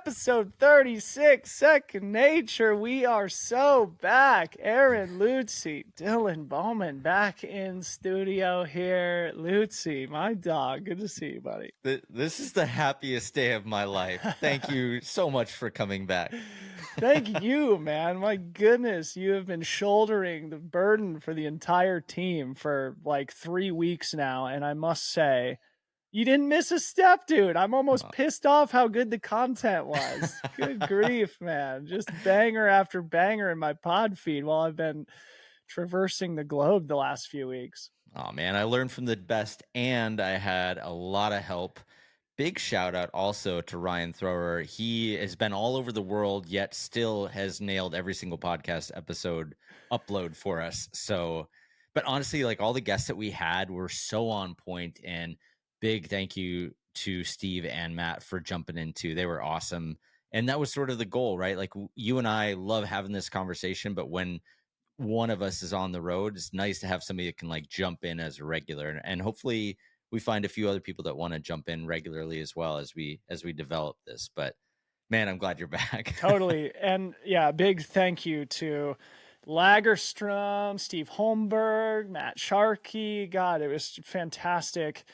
Episode 36, Second Nature. We are so back. Aaron Lutzi, Dylan Bowman back in studio here. Lutzi, my dog. Good to see you, buddy. This is the happiest day of my life. Thank you so much for coming back. Thank you, man. My goodness, you have been shouldering the burden for the entire team for like 3 weeks now. And I must say, you didn't miss a step, dude. I'm almost pissed off how good the content was. Good grief, man. Just banger after banger in my pod feed while I've been traversing the globe the last few weeks. Oh, man, I learned from the best, and I had a lot of help. Big shout out also to Ryan Thrower. He has been all over the world, yet still has nailed every single podcast episode upload for us. So, but honestly, like all the guests that we had were so on point, and big thank you to Steve and Matt for jumping in too. They were awesome. And that was sort of the goal, right? Like you and I love having this conversation, but when one of us is on the road, it's nice to have somebody that can like jump in as a regular, and hopefully we find a few other people that want to jump in regularly as well as we develop this. But man, I'm glad you're back. Totally. And yeah, big thank you to Lagerstrom, Steve Holmberg, Matt Sharkey. God, it was fantastic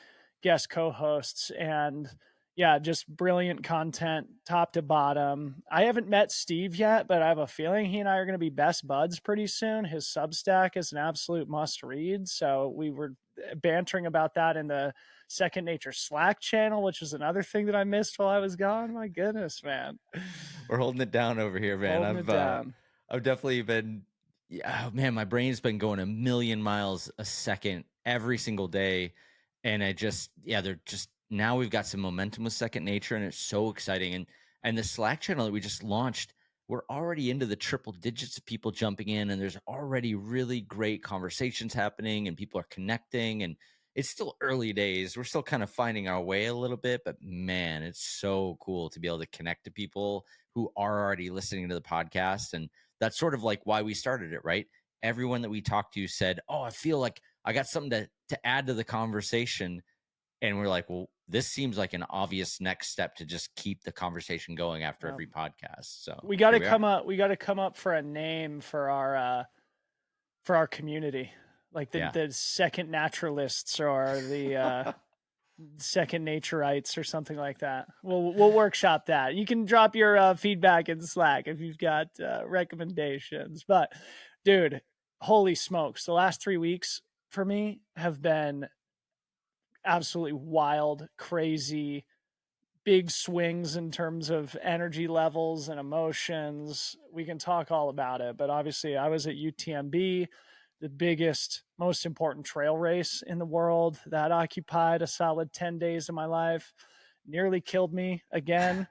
guest co-hosts, and yeah, just brilliant content top to bottom. I haven't met Steve yet, but I have a feeling he and I are going to be best buds pretty soon. His Substack is an absolute must read. So we were bantering about that in the Second Nature Slack channel, which was another thing that I missed while I was gone. My goodness, man. We're holding it down over here, man. I've definitely been, yeah, oh, man, my brain's been going a million miles a second every single day. And they're just, now we've got some momentum with Second Nature, and it's so exciting. And the Slack channel that we just launched, we're already into the triple digits of people jumping in, and there's already really great conversations happening, and people are connecting, and it's still early days. We're still kind of finding our way a little bit, but man, it's so cool to be able to connect to people who are already listening to the podcast. And that's sort of like why we started it, right? Everyone that we talked to said, "Oh, I feel like I got something to add to the conversation." And we're like, well, this seems like an obvious next step to just keep the conversation going after every podcast. So we got to come up. We got to come up for a name for our community, like the second naturalists or the second naturites or something like that. We'll workshop that. You can drop your feedback in Slack if you've got recommendations. But dude, holy smokes, the last 3 weeks for me have been absolutely wild, crazy, big swings in terms of energy levels and emotions. We can talk all about it, but obviously I was at UTMB, the biggest, most important trail race in the world. That occupied a solid 10 days of my life, nearly killed me again.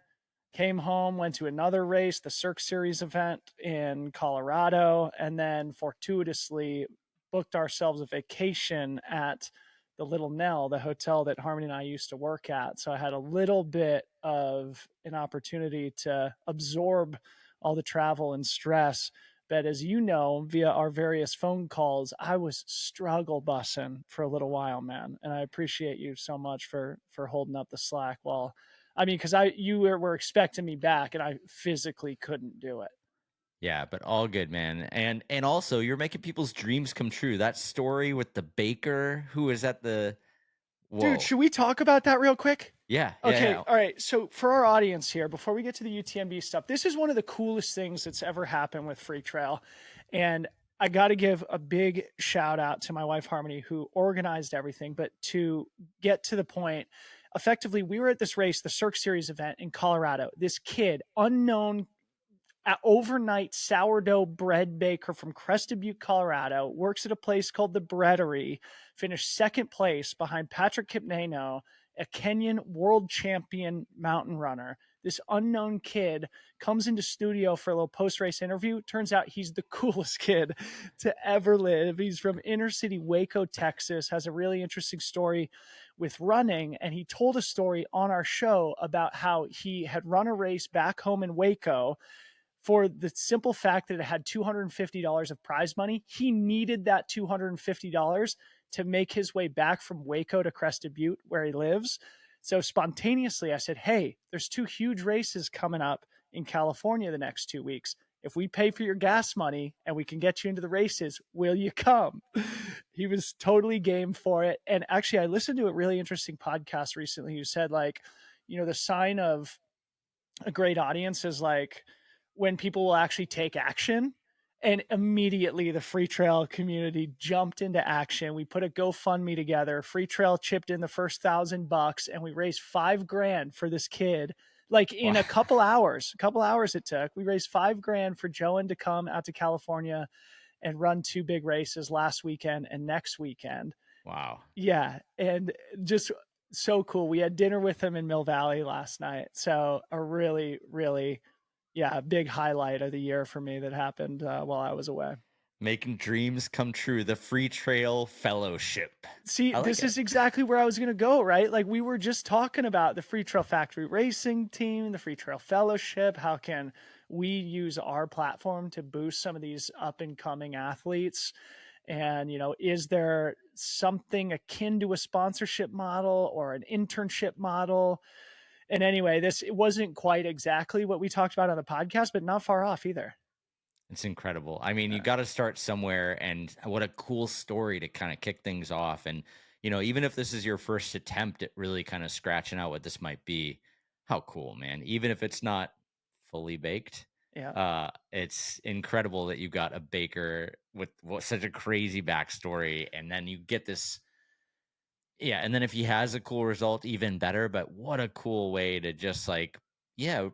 Came home, went to another race, the Cirque Series event in Colorado, and then fortuitously booked ourselves a vacation at the Little Nell, the hotel that Harmony and I used to work at. So I had a little bit of an opportunity to absorb all the travel and stress. But as you know, via our various phone calls, I was struggle bussing for a little while, man. And I appreciate you so much for holding up the slack while, I mean, because you were expecting me back and I physically couldn't do it. Yeah, but all good, man. And also you're making people's dreams come true. That story with the baker who was at the Dude, should we talk about that real quick? Yeah. Okay. Yeah. All right. So for our audience here, before we get to the UTMB stuff, this is one of the coolest things that's ever happened with Free Trail. And I got to give a big shout out to my wife, Harmony, who organized everything. But to get to the point, effectively, we were at this race, the Cirque Series event in Colorado. This kid, unknown overnight sourdough bread baker from Crested Butte, Colorado, works at a place called the Breadery, finished second place behind Patrick Kipneno, a Kenyan world champion mountain runner. This unknown kid comes into studio for a little post-race interview. Turns out he's the coolest kid to ever live. He's from inner city Waco, Texas, has a really interesting story with running. And he told a story on our show about how he had run a race back home in Waco for the simple fact that it had $250 of prize money. He needed that $250 to make his way back from Waco to Crested Butte, where he lives. So spontaneously, I said, hey, there's 2 huge races coming up in California the next 2 weeks. If we pay for your gas money and we can get you into the races, will you come? He was totally game for it. And actually, I listened to a really interesting podcast recently who said, like, the sign of a great audience is like when people will actually take action. And immediately the free trail community jumped into action. We put a GoFundMe together. Free trail chipped in the first $1,000 and we raised $5,000 for this kid. Like in Wow. a couple hours it took. We raised $5,000 for Joan to come out to California and run 2 big races last weekend and next weekend. Wow. Yeah. And just so cool. We had dinner with him in Mill Valley last night. So a really, really, big highlight of the year for me that happened while I was away. Making dreams come true. The Free Trail Fellowship. See, I like this it. is exactly where I was going to go, right? Like we were just talking about the Free Trail Factory Racing Team, the Free Trail Fellowship. How can we use our platform to boost some of these up and coming athletes? And, is there something akin to a sponsorship model or an internship model? And anyway, it wasn't quite exactly what we talked about on the podcast, but not far off either. It's incredible. I mean, you Yeah. got to start somewhere, and what a cool story to kind of kick things off. And, even if this is your first attempt at really kind of scratching out what this might be, how cool, man. Even if it's not fully baked, Yeah. it's incredible that you got a baker with such a crazy backstory, and then you get this. Yeah, and then if he has a cool result, even better. But what a cool way to just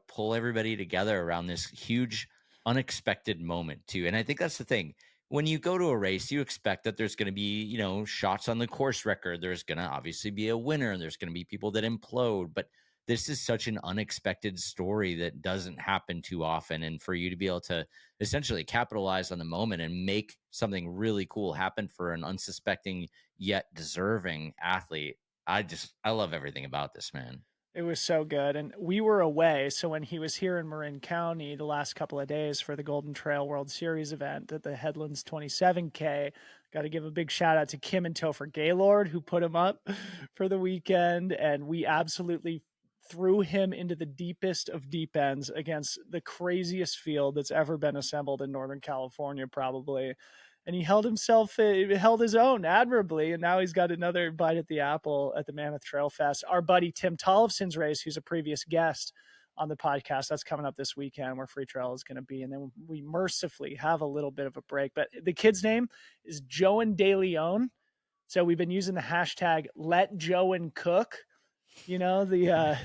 pull everybody together around this huge, unexpected moment too. And I think that's the thing. When you go to a race, you expect that there's going to be, shots on the course record. There's going to obviously be a winner, and there's going to be people that implode. But this is such an unexpected story that doesn't happen too often. And for you to be able to essentially capitalize on the moment and make something really cool happen for an unsuspecting yet deserving athlete. I love everything about this, man. It was so good. And we were away. So when he was here in Marin County the last couple of days for the Golden Trail World Series event at the Headlands 27K, got to give a big shout out to Kim and Topher Gaylord who put him up for the weekend. And we absolutely threw him into the deepest of deep ends against the craziest field that's ever been assembled in Northern California, probably. And he held his own admirably. And now he's got another bite at the apple at the Mammoth Trail Fest. Our buddy Tim Tollefson's race, who's a previous guest on the podcast, that's coming up this weekend where Free Trail is going to be. And then we mercifully have a little bit of a break. But the kid's name is Joan De Leon. So we've been using the hashtag Let Joan Cook. The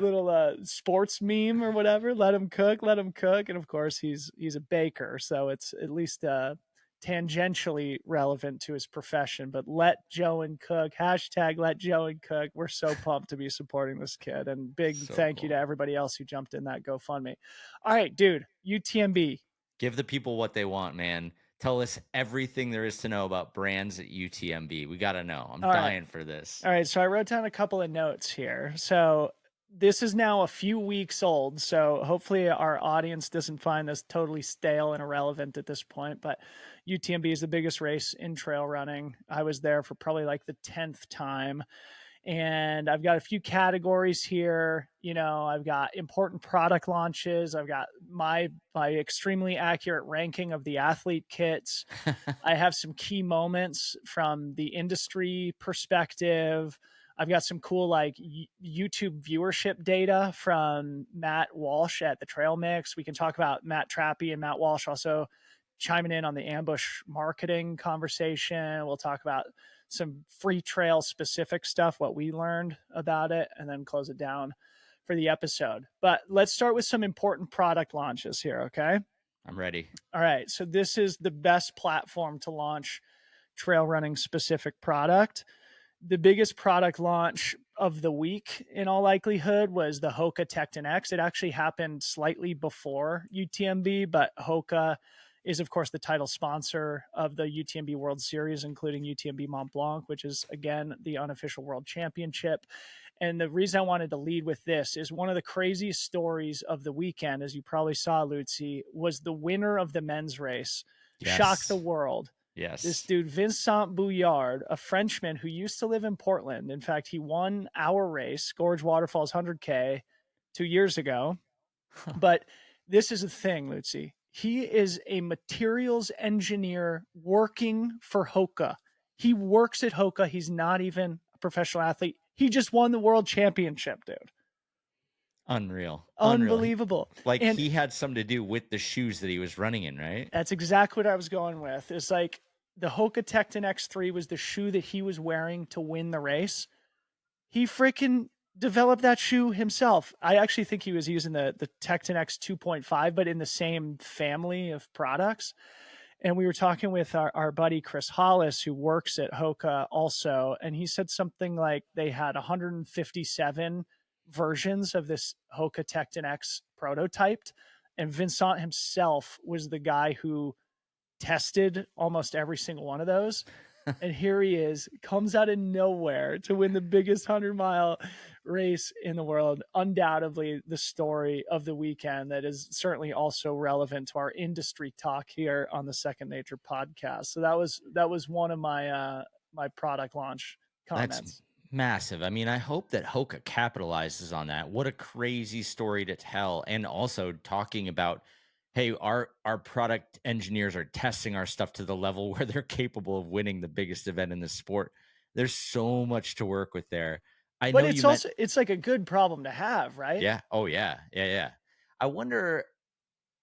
little sports meme or whatever. Let him cook. And of course, he's a baker, so it's at least tangentially relevant to his profession. But let Joan cook. Hashtag Let Joan cook. We're so pumped to be supporting this kid, and big thank you to everybody else who jumped in that GoFundMe. All right, dude, UTMB. Give the people what they want, man. Tell us everything there is to know about brands at UTMB. We got to know. I'm dying for this. All right. So I wrote down a couple of notes here. So this is now a few weeks old. So hopefully our audience doesn't find this totally stale and irrelevant at this point. But UTMB is the biggest race in trail running. I was there for probably like the 10th time. And I've got a few categories here. I've got important product launches. I've got my extremely accurate ranking of the athlete kits. I have some key moments from the industry perspective. I've got some cool YouTube viewership data from Matt Walsh at the Trail Mix. We can talk about Matt Trappy and Matt Walsh also chiming in on the ambush marketing conversation. We'll talk about some free trail specific stuff, what we learned about it, and then close it down for the episode. But let's start with some important product launches here, okay? I'm ready. All right. So this is the best platform to launch trail running specific product. The biggest product launch of the week, in all likelihood, was the Hoka Tecton X. It actually happened slightly before UTMB, but Hoka is, of course, the title sponsor of the UTMB World Series, including UTMB Mont Blanc, which is, again, the unofficial world championship. And the reason I wanted to lead with this is one of the craziest stories of the weekend, as you probably saw, Lutzi, was the winner of the men's race. Yes. Shocked the world. This Yes. dude, Vincent Bouillard, a Frenchman who used to live in Portland. In fact, he won our race, Gorge Waterfalls 100K, 2 years ago. But this is the thing, Lucy. He is a materials engineer working for Hoka. He works at Hoka. He's not even a professional athlete. He just won the world championship, dude. Unreal. Unbelievable. Like And he had something to do with the shoes that he was running in, right? that's exactly what I was going with. It's like the Hoka Tecton X3 was the shoe that he was wearing to win the race. He freaking developed that shoe himself. I actually think he was using the Tecton X 2.5, but in the same family of products. And we were talking with our buddy Chris Hollis, who works at Hoka also, and he said something like they had 157 versions of this Hoka Tecton X prototyped, and Vincent himself was the guy who tested almost every single one of those. And here he is, comes out of nowhere to win the biggest 100-mile race in the world. Undoubtedly the story of the weekend that is certainly also relevant to our industry talk here on the Second Nature podcast. So that was one of my my product launch That's comments. massive. I mean, I hope that Hoka capitalizes on that. What a crazy story to tell. And also talking about, hey, our product engineers are testing our stuff to the level where they're capable of winning the biggest event in the sport. There's so much to work with there. I But know it's you meant also it's like a good problem to have, right? yeah. Oh yeah. Yeah, yeah. I wonder,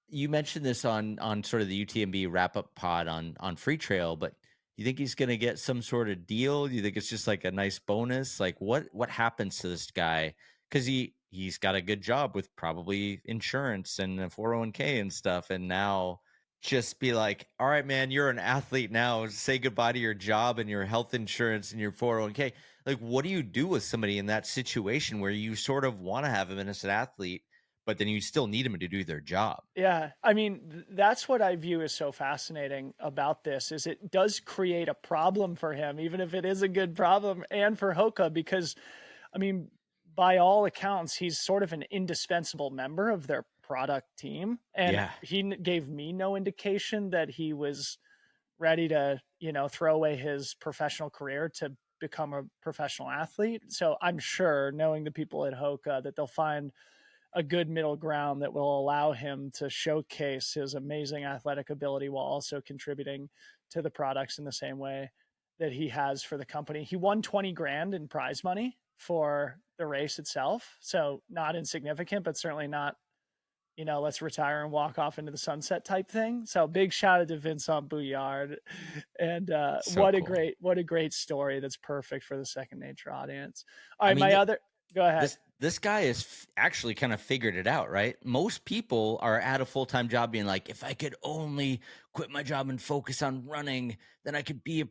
you mentioned this on sort of the UTMB wrap up pod on Free Trail, but you think he's going to get some sort of deal? Do you think it's just like a nice bonus? Like what happens to this guy? Because he's got a good job with probably insurance and a 401k and stuff, and now just be like, all right, man, you're an athlete now. Say goodbye to your job and your health insurance and your 401k. Like, what do you do with somebody in that situation where you sort of want to have him as an athlete, but then you still need them to do their job? Yeah, I mean, that's what I view as so fascinating about this is it does create a problem for him, even if it is a good problem, and for Hoka, because I mean, by all accounts, he's sort of an indispensable member of their product team, and Yeah. he gave me no indication that he was ready to, throw away his professional career to become a professional athlete. So I'm sure, knowing the people at Hoka, that they'll find a good middle ground that will allow him to showcase his amazing athletic ability while also contributing to the products in the same way that he has for the company. He won 20 grand in prize money for the race itself. So not insignificant, but certainly not, let's retire and walk off into the sunset type thing. So big shout out to Vincent Bouillard. And So cool. what a great story that's perfect for the Second Nature audience. All I right, mean, my other go ahead. this guy has actually kind of figured it out, right? Most people are at a full-time job being like, if I could only quit my job and focus on running, then I could be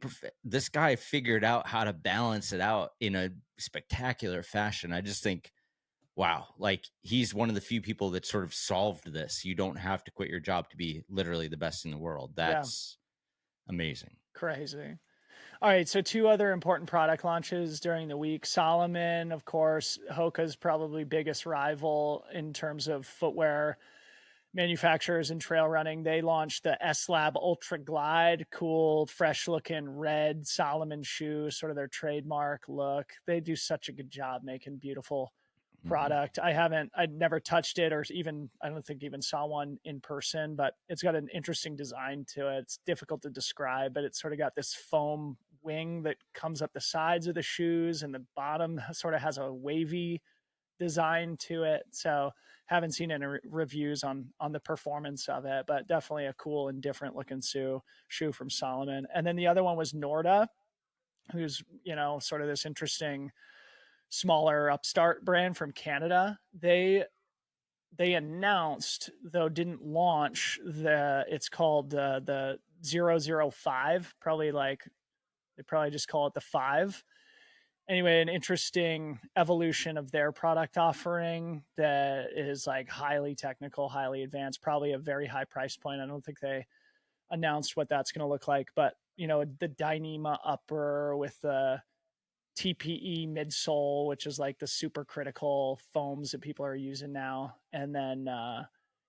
this guy figured out how to balance it out in a spectacular fashion. I just think, wow, like he's one of the few people that sort of solved this. You don't have to quit your job to be literally the best in the world. Yeah, That's amazing. crazy. All right, so two other important product launches during the week. Solomon, of course, Hoka's probably biggest rival in terms of footwear manufacturers and trail running. They launched the S Lab Ultra Glide, cool, fresh looking red Solomon shoe, sort of their trademark look. They do such a good job making beautiful Mhm. product. I'd never touched it or even, I don't think even saw one in person, but it's got an interesting design to it. It's difficult to describe, but it's sort of got this foam wing that comes up the sides of the shoes and the bottom sort of has a wavy design to it. So haven't seen any reviews on the performance of it, but definitely a cool and different looking shoe from Solomon. And then the other one was Norda, who's, sort of this interesting smaller upstart brand from Canada. They announced, though didn't launch, it's called the 005, probably like they probably just call it the 5. Anyway, an interesting evolution of their product offering that is like highly technical, highly advanced, probably a very high price point. I don't think they announced what that's going to look like, but the Dyneema upper with the TPE midsole, which is like the super critical foams that people are using now. And then,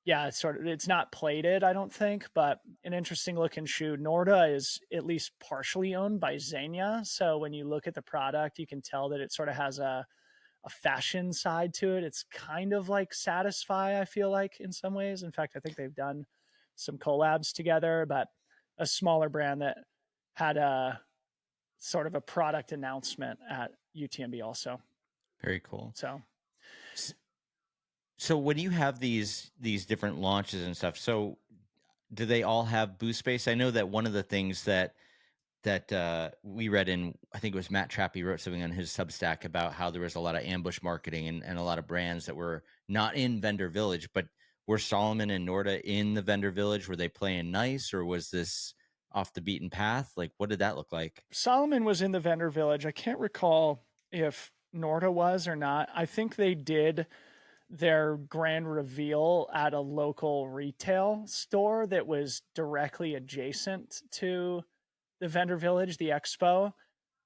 Yeah, it's not plated, I don't think, but an interesting looking shoe. Norda is at least partially owned by Zegna, so when you look at the product, you can tell that it sort of has a fashion side to it. It's kind of like Satisfy, I feel like, in some ways. In fact, I think they've done some collabs together, but a smaller brand that had a sort of a product announcement at UTMB also. Very cool. So when you have these different launches and stuff, so do they all have booth space? I know that one of the things that we read in, I think it was Matt Trappy wrote something on his Substack about how there was a lot of ambush marketing and a lot of brands that were not in Vendor Village, but were Salomon and Norda in the Vendor Village? Were they playing nice, or was this off the beaten path? Like, what did that look like? Salomon was in the Vendor Village. I can't recall if Norda was or not. I think they did their grand reveal at a local retail store that was directly adjacent to the Vendor Village, the expo.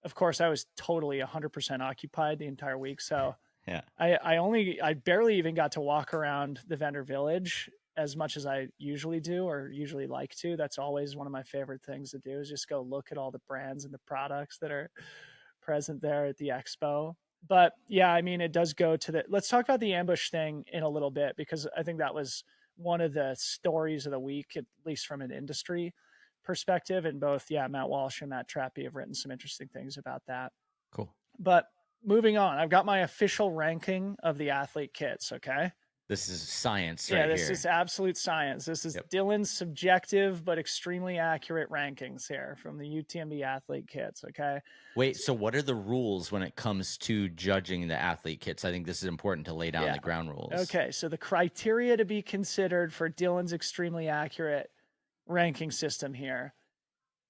Of course, I was totally 100% occupied the entire week, so yeah, I barely even got to walk around the Vendor Village as much as I usually do or usually like to. That's always one of my favorite things to do, is just go look at all the brands and the products that are present there at the expo. But yeah, I mean, it does go to the, let's talk about the ambush thing in a little bit, because I think that was one of the stories of the week, at least from an industry perspective. And both, yeah, Matt Walsh and Matt Trappy have written some interesting things about that. cool. But moving on, I've got my official ranking of the athlete kits. Okay. This is science, Yeah, right this here. is absolute science. This is Dylan's subjective but extremely accurate rankings here from the UTMB athlete kits. Okay. Wait, so what are the rules when it comes to judging the athlete kits? I think this is important to lay down the ground rules. Okay, so the criteria to be considered for Dylan's extremely accurate ranking system here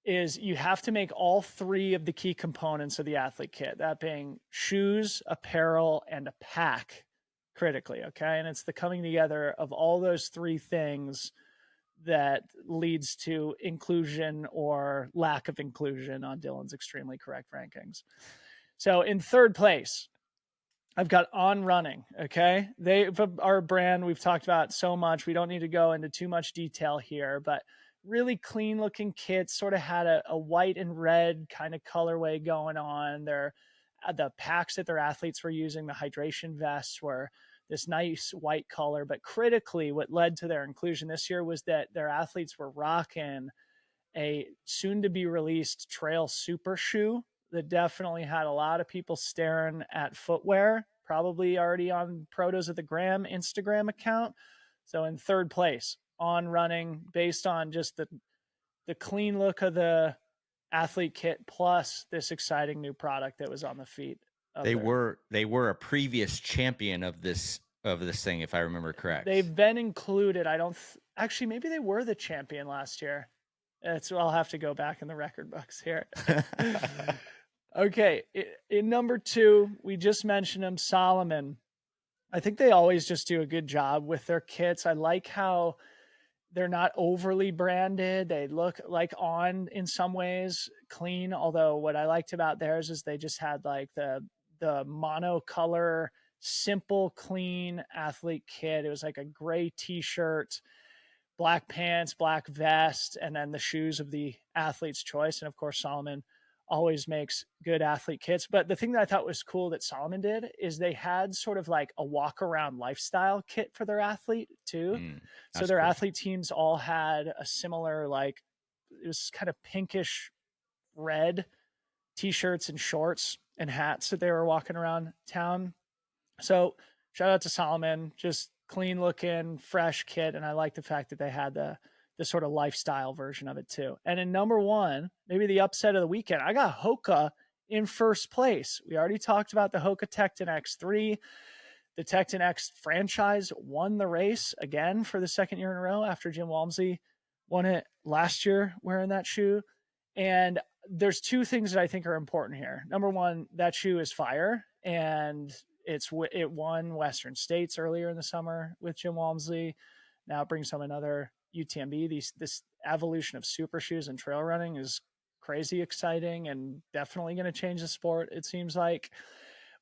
is you have to make all three of the key components of the athlete kit, that being shoes, apparel, and a pack, critically. Okay. And it's the coming together of all those three things that leads to inclusion or lack of inclusion on Dylan's extremely correct rankings. So in third place, I've got On Running. Okay. They are a brand we've talked about so much. We don't need to go into too much detail here, but really clean looking kits, sort of had a white and red kind of colorway going on. The packs that their athletes were using, the hydration vests, were this nice white color. But critically, what led to their inclusion this year was that their athletes were rocking a soon to be released trail super shoe that definitely had a lot of people staring at footwear, probably already on Protos of the Gram Instagram account. So in third place, On Running, based on just the clean look of the athlete kit plus this exciting new product that was on the feet. They were a previous champion of this thing, if I remember correct. They've been included. I don't actually, maybe they were the champion last year. I'll have to go back in the record books here. Okay, in number 2, we just mentioned him, Salomon. I think they always just do a good job with their kits. I like how they're not overly branded. They look like On in some ways, clean. Although what I liked about theirs is they just had like the monocolor, simple, clean athlete kit. It was like a gray t-shirt, black pants, black vest, and then the shoes of the athlete's choice. And of course, Salomon always makes good athlete kits. But the thing that I thought was cool that Salomon did is they had sort of like a walk around lifestyle kit for their athlete too. So their cool. Athlete teams all had a similar, like, it was kind of pinkish red t-shirts and shorts and hats that they were walking around town. So shout out to Salomon, just clean looking, fresh kit. And I like the fact that they had the sort of lifestyle version of it too. And in number 1, maybe the upset of the weekend, I got Hoka in first place. We already talked about the Hoka Tecton X3. The Tecton X franchise won the race again for the second year in a row after Jim Walmsley won it last year wearing that shoe. And there's 2 things that I think are important here. Number 1, that shoe is fire, and it won Western States earlier in the summer with Jim Walmsley. Now it brings home another UTMB. This evolution of super shoes and trail running is crazy exciting and definitely going to change the sport, it seems like.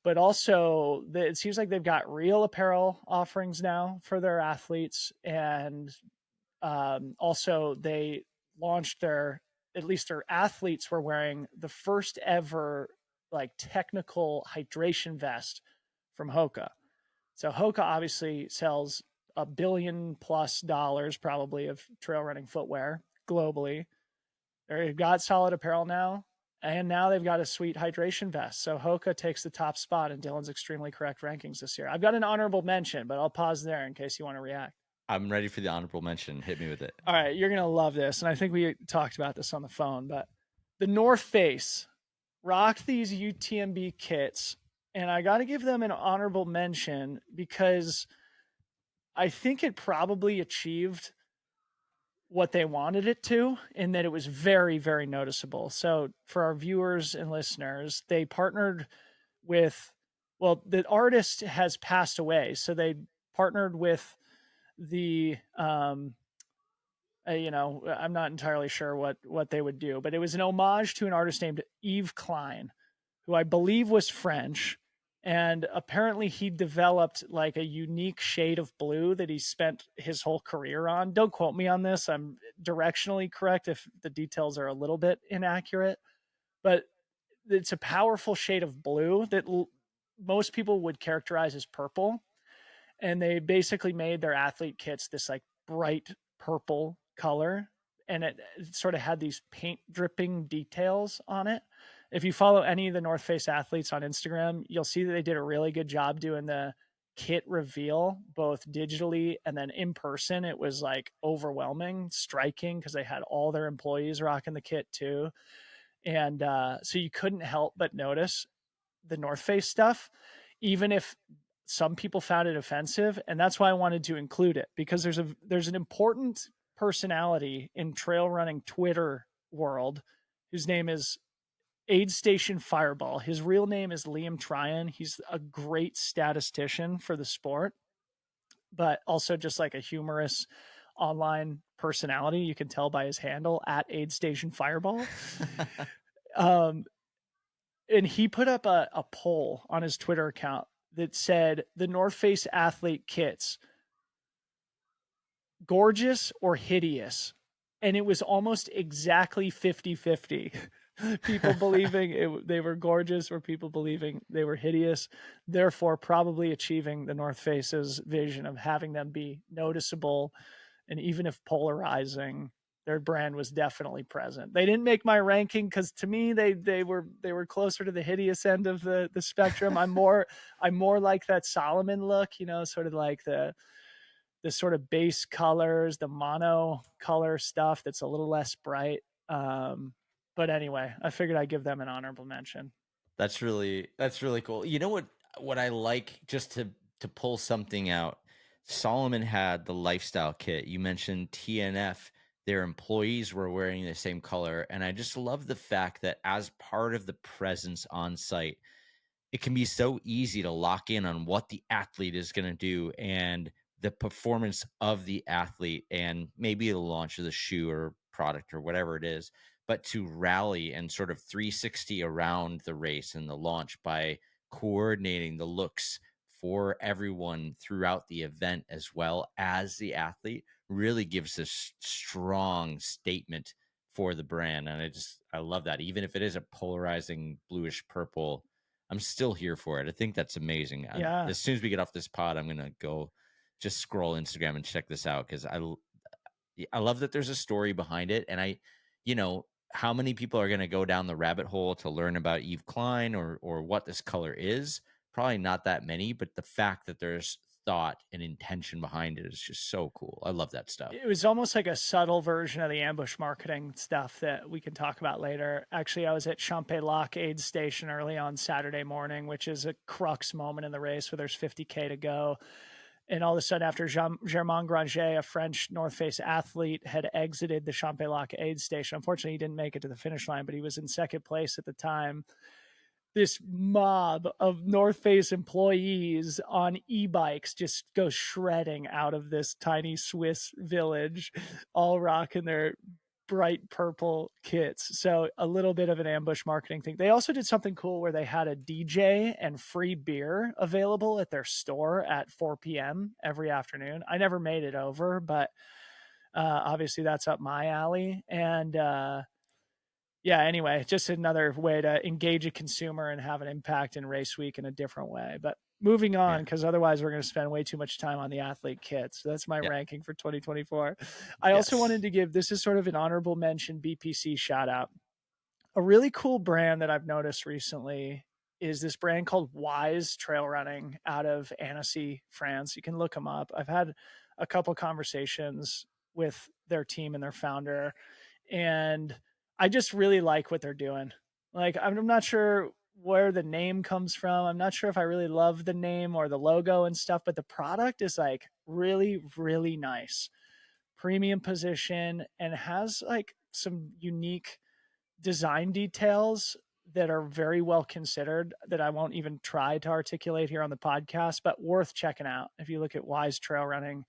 but also it seems like they've got real apparel offerings now for their athletes. And also they launched at least their athletes were wearing the first ever like technical hydration vest from Hoka. So Hoka obviously sells $1 billion+ probably of trail running footwear globally. They've got solid apparel now, and now they've got a sweet hydration vest. So Hoka takes the top spot in Dylan's extremely correct rankings this year. I've got an honorable mention, but I'll pause there in case you want to react. I'm ready for the honorable mention. Hit me with it. All right, you're gonna love this, and I think we talked about this on the phone, but the North Face rocked these UTMB kits, and I got to give them an honorable mention because I think it probably achieved what they wanted it to, in that it was very, very noticeable. So for our viewers and listeners, they partnered with, well, the artist has passed away, so they partnered with the I'm not entirely sure what they would do, but it was an homage to an artist named Yves Klein, who I believe was French. And apparently he developed like a unique shade of blue that he spent his whole career on. Don't quote me on this. I'm directionally correct if the details are a little bit inaccurate, but it's a powerful shade of blue that most people would characterize as purple. And they basically made their athlete kits this like bright purple color, and it sort of had these paint dripping details on it. If you follow any of the North Face athletes on Instagram, you'll see that they did a really good job doing the kit reveal, both digitally and then in person. It was like overwhelming, striking, because they had all their employees rocking the kit too. And so you couldn't help but notice the North Face stuff, even if some people found it offensive. And that's why I wanted to include it, because there's an important personality in trail running Twitter world whose name is Aid Station Fireball. His real name is Liam Tryon. He's a great statistician for the sport, but also just like a humorous online personality. You can tell by his handle at Aid Station Fireball. um, and he put up a poll on his Twitter account that said the North Face athlete kits, gorgeous or hideous? And it was almost exactly 50-50. People believing they were gorgeous or people believing they were hideous, therefore probably achieving the North Face's vision of having them be noticeable, and even if polarizing, their brand was definitely present. They didn't make my ranking because to me they were closer to the hideous end of the spectrum. I'm more like that Solomon look, sort of like the sort of base colors, the mono color stuff that's a little less bright. But anyway, I figured I'd give them an honorable mention. That's really cool. You know what I like, just to pull something out. Solomon had the lifestyle kit. You mentioned TNF. Their employees were wearing the same color, and I just love the fact that as part of the presence on site, it can be so easy to lock in on what the athlete is going to do and the performance of the athlete and maybe the launch of the shoe or product or whatever it is, but to rally and sort of 360 around the race and the launch by coordinating the looks for everyone throughout the event as well as the athlete really gives this strong statement for the brand. And I love that. Even if it is a polarizing bluish purple, I'm still here for it. I think that's amazing. Yeah. As soon as we get off this pod, I'm gonna go just scroll Instagram and check this out because I love that there's a story behind it, and how many people are gonna go down the rabbit hole to learn about Eve Klein or what this color is? Probably not that many, but the fact that there's thought and intention behind it is just so cool. I love that stuff. It was almost like a subtle version of the ambush marketing stuff that we can talk about later. Actually, I was at Champ Lac aid station early on Saturday morning, which is a crux moment in the race where there's 50K to go. And all of a sudden, after Germain Granger, a French North Face athlete, had exited the Champ Lac aid station, unfortunately, he didn't make it to the finish line, but he was in second place at the time. This mob of North Face employees on e-bikes just go shredding out of this tiny Swiss village, all rocking their bright purple kits. So a little bit of an ambush marketing thing. They also did something cool where they had a DJ and free beer available at their store at 4 p.m. every afternoon. I never made it over, but obviously that's up my alley. And yeah, anyway, just another way to engage a consumer and have an impact in race week in a different way. But moving on, because otherwise we're going to spend way too much time on the athlete kits. So that's my ranking for 2024. I also wanted to give, this is sort of an honorable mention BPC shout out. A really cool brand that I've noticed recently is this brand called Wise Trail Running out of Annecy, France. You can look them up. I've had a couple conversations with their team and their founder, and I just really like what they're doing. Like, I'm not sure where the name comes from. I'm not sure if I really love the name or the logo and stuff, but the product is like really, really nice. Premium position and has like some unique design details that are very well considered that I won't even try to articulate here on the podcast, but worth checking out if you look at Wise Trail Running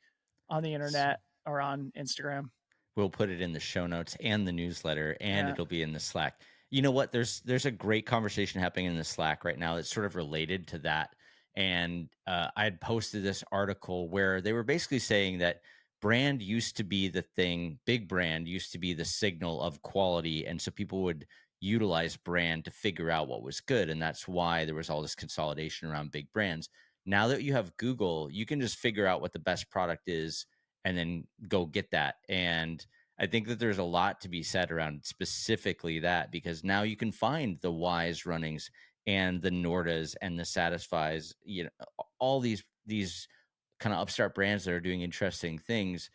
on the internet or on Instagram. We'll put it in the show notes and the newsletter, and it'll be in the Slack. You know what? There's a great conversation happening in the Slack right now that's sort of related to that. And I had posted this article where they were basically saying that brand used to be the thing, big brand used to be the signal of quality. And so people would utilize brand to figure out what was good. And that's why there was all this consolidation around big brands. Now that you have Google, you can just figure out what the best product is and then go get that. And I think that there's a lot to be said around specifically that, because now you can find the Wise Runnings and the Nordas and the Satisfies, you know, all these kind of upstart brands that are doing interesting things.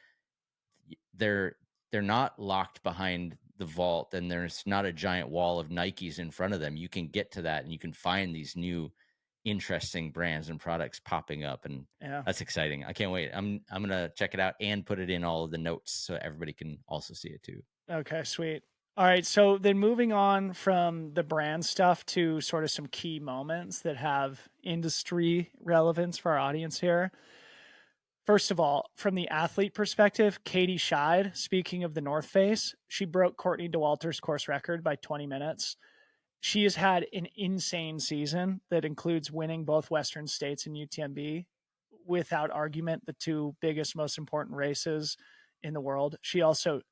They're not locked behind the vault, and there's not a giant wall of Nikes in front of them. You can get to that, and you can find these new interesting brands and products popping up, and that's exciting. I can't wait. I'm gonna check it out and put it in all of the notes so everybody can also see it too. Okay, sweet. All right, so then moving on from the brand stuff to sort of some key moments that have industry relevance for our audience here. First of all, from the athlete perspective, Katie Scheid, speaking of the North Face, she broke Courtney Dauwalter's course record by 20 minutes. She has had an insane season that includes winning both Western States and UTMB, without argument, the two biggest, most important races in the world. She also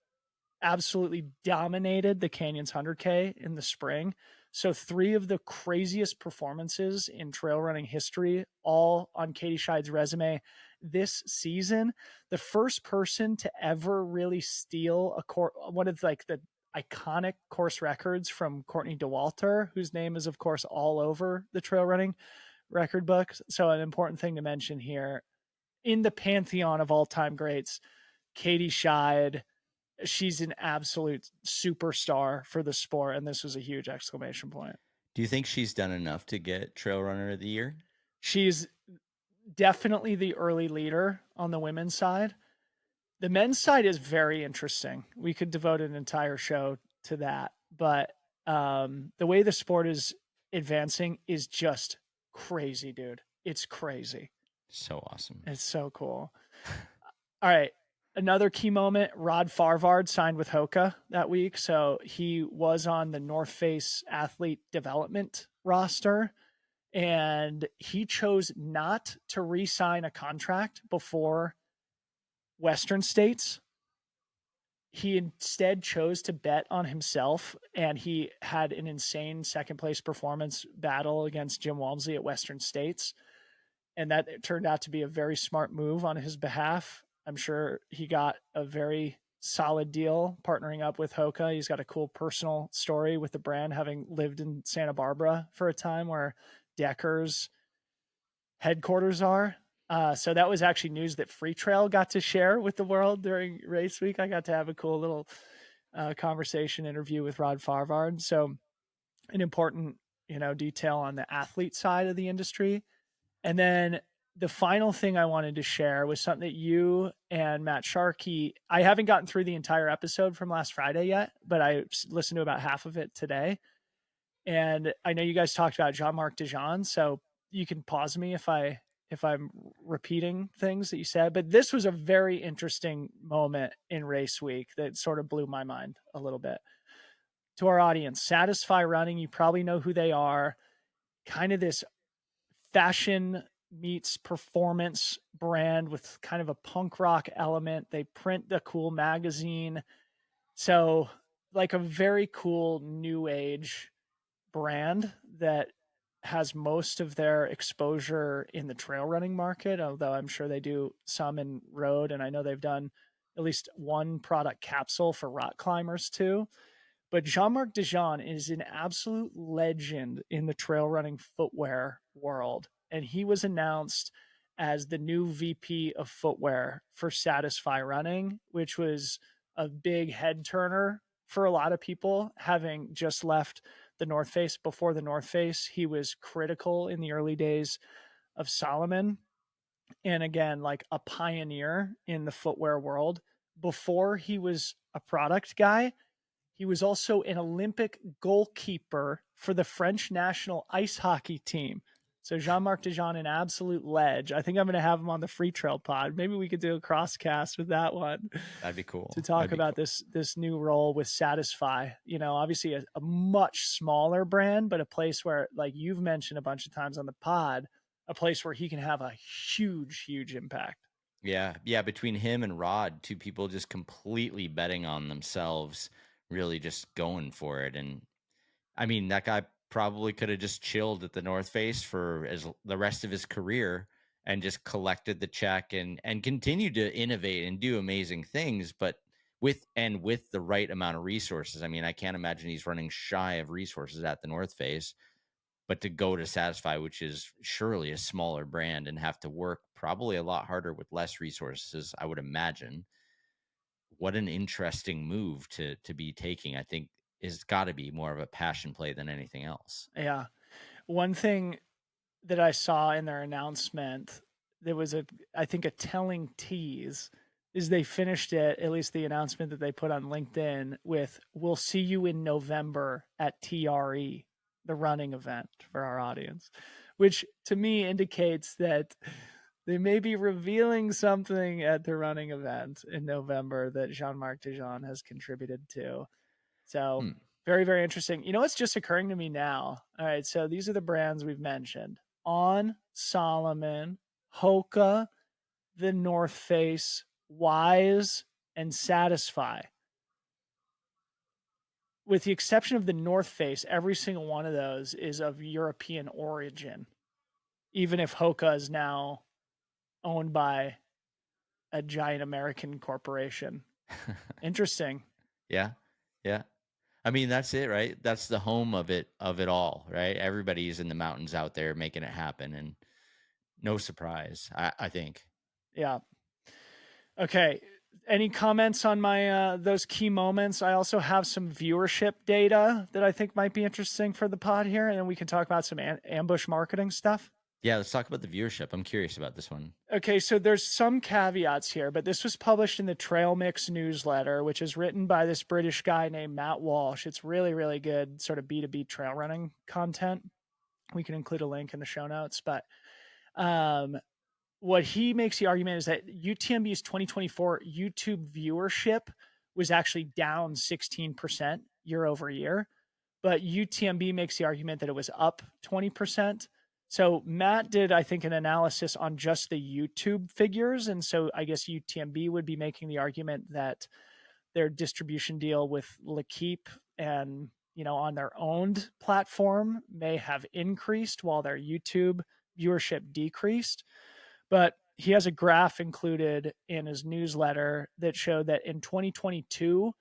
absolutely dominated the Canyons 100K in the spring. So 3 of the craziest performances in trail running history, all on Katie Scheid's resume this season. The first person to ever really steal one of like the iconic course records from Courtney Dauwalter, whose name is of course all over the trail running record books. So an important thing to mention here, in the pantheon of all-time greats, Katie Scheid, she's an absolute superstar for the sport, and this was a huge exclamation point. Do you think she's done enough to get Trail Runner of the Year? She's definitely the early leader on the women's side. The men's side is very interesting. We could devote an entire show to that, but the way the sport is advancing is just crazy, dude. It's crazy. So awesome. It's so cool. All right. Another key moment, Rod Farvard signed with Hoka that week. So he was on the North Face athlete development roster, and he chose not to re-sign a contract before Western States. He instead chose to bet on himself, and he had an insane second place performance battle against Jim Walmsley at Western States. And that turned out to be a very smart move on his behalf. I'm sure he got a very solid deal partnering up with Hoka. He's got a cool personal story with the brand, having lived in Santa Barbara for a time where Decker's headquarters are. So that was actually news that Free Trail got to share with the world during race week. I got to have a cool little conversation interview with Rod Farvard. So an important, detail on the athlete side of the industry. And then the final thing I wanted to share was something that you and Matt Sharkey, I haven't gotten through the entire episode from last Friday yet, but I listened to about half of it today. And I know you guys talked about Jean-Marc Dejean, so you can pause me if I if I'm repeating things that you said, but this was a very interesting moment in race week that sort of blew my mind a little bit. To our audience, Satisfy Running, you probably know who they are. Kind of this fashion meets performance brand with kind of a punk rock element. They print the cool magazine. So, like a very cool new age brand that has most of their exposure in the trail running market, although I'm sure they do some in road. And I know they've done at least one product capsule for rock climbers too. But Jean-Marc Dejean is an absolute legend in the trail running footwear world. And he was announced as the new VP of footwear for Satisfy Running, which was a big head turner for a lot of people, having just left the North Face. Before the North Face, he was critical in the early days of Salomon. And again, like a pioneer in the footwear world. Before he was a product guy, he was also an Olympic goalkeeper for the French national ice hockey team. So Jean-Marc Dejean, an absolute ledge. I think I'm going to have him on the Free Trail Pod. Maybe we could do a crosscast with that one. That'd be cool. To talk about cool. this new role with Satisfy. You know, obviously a much smaller brand, but a place where, like you've mentioned a bunch of times on the pod, a place where he can have a huge impact. Yeah. Yeah. Between him and Rod, two people just completely betting on themselves, really just going for it. And I mean, that guy probably could have just chilled at the North Face for the rest of his career and just collected the check and continued to innovate and do amazing things, but with the right amount of resources. I mean, I can't imagine he's running shy of resources at the North Face, but to go to Satisfy, which is surely a smaller brand, and have to work probably a lot harder with less resources, I would imagine. What an interesting move to be taking. I think is got to be more of a passion play than anything else. Yeah. One thing that I saw in their announcement, there was I think a telling tease is they finished it, at least the announcement that they put on LinkedIn, with "We'll see you in November at TRE," the running event for our audience, which to me indicates that they may be revealing something at the running event in November that Jean-Marc Dejean has contributed to. So very, very interesting. You know what's just occurring to me now? All right, so these are the brands we've mentioned: On, Salomon, Hoka, the North Face, Wise, and Satisfy. With the exception of the North Face, every single one of those is of European origin, even if Hoka is now owned by a giant American corporation. Interesting. Yeah. Yeah. I mean, that's it, right? That's the home of it all, right? Everybody's in the mountains out there making it happen, and no surprise, I think. Yeah. Okay. Any comments on my those key moments? I also have some viewership data that I think might be interesting for the pod here, and then we can talk about some ambush marketing stuff. Yeah, let's talk about the viewership. I'm curious about this one. Okay, so there's some caveats here, but this was published in the Trail Mix newsletter, which is written by this British guy named Matt Walsh. It's really, really good sort of B2B trail running content. We can include a link in the show notes, but what he makes the argument is that UTMB's 2024 YouTube viewership was actually down 16% year over year, but UTMB makes the argument that it was up 20%. So Matt did, I think, an analysis on just the YouTube figures. And so I guess UTMB would be making the argument that their distribution deal with L'Equipe and, you know, on their owned platform may have increased while their YouTube viewership decreased. But he has a graph included in his newsletter that showed that in 2022,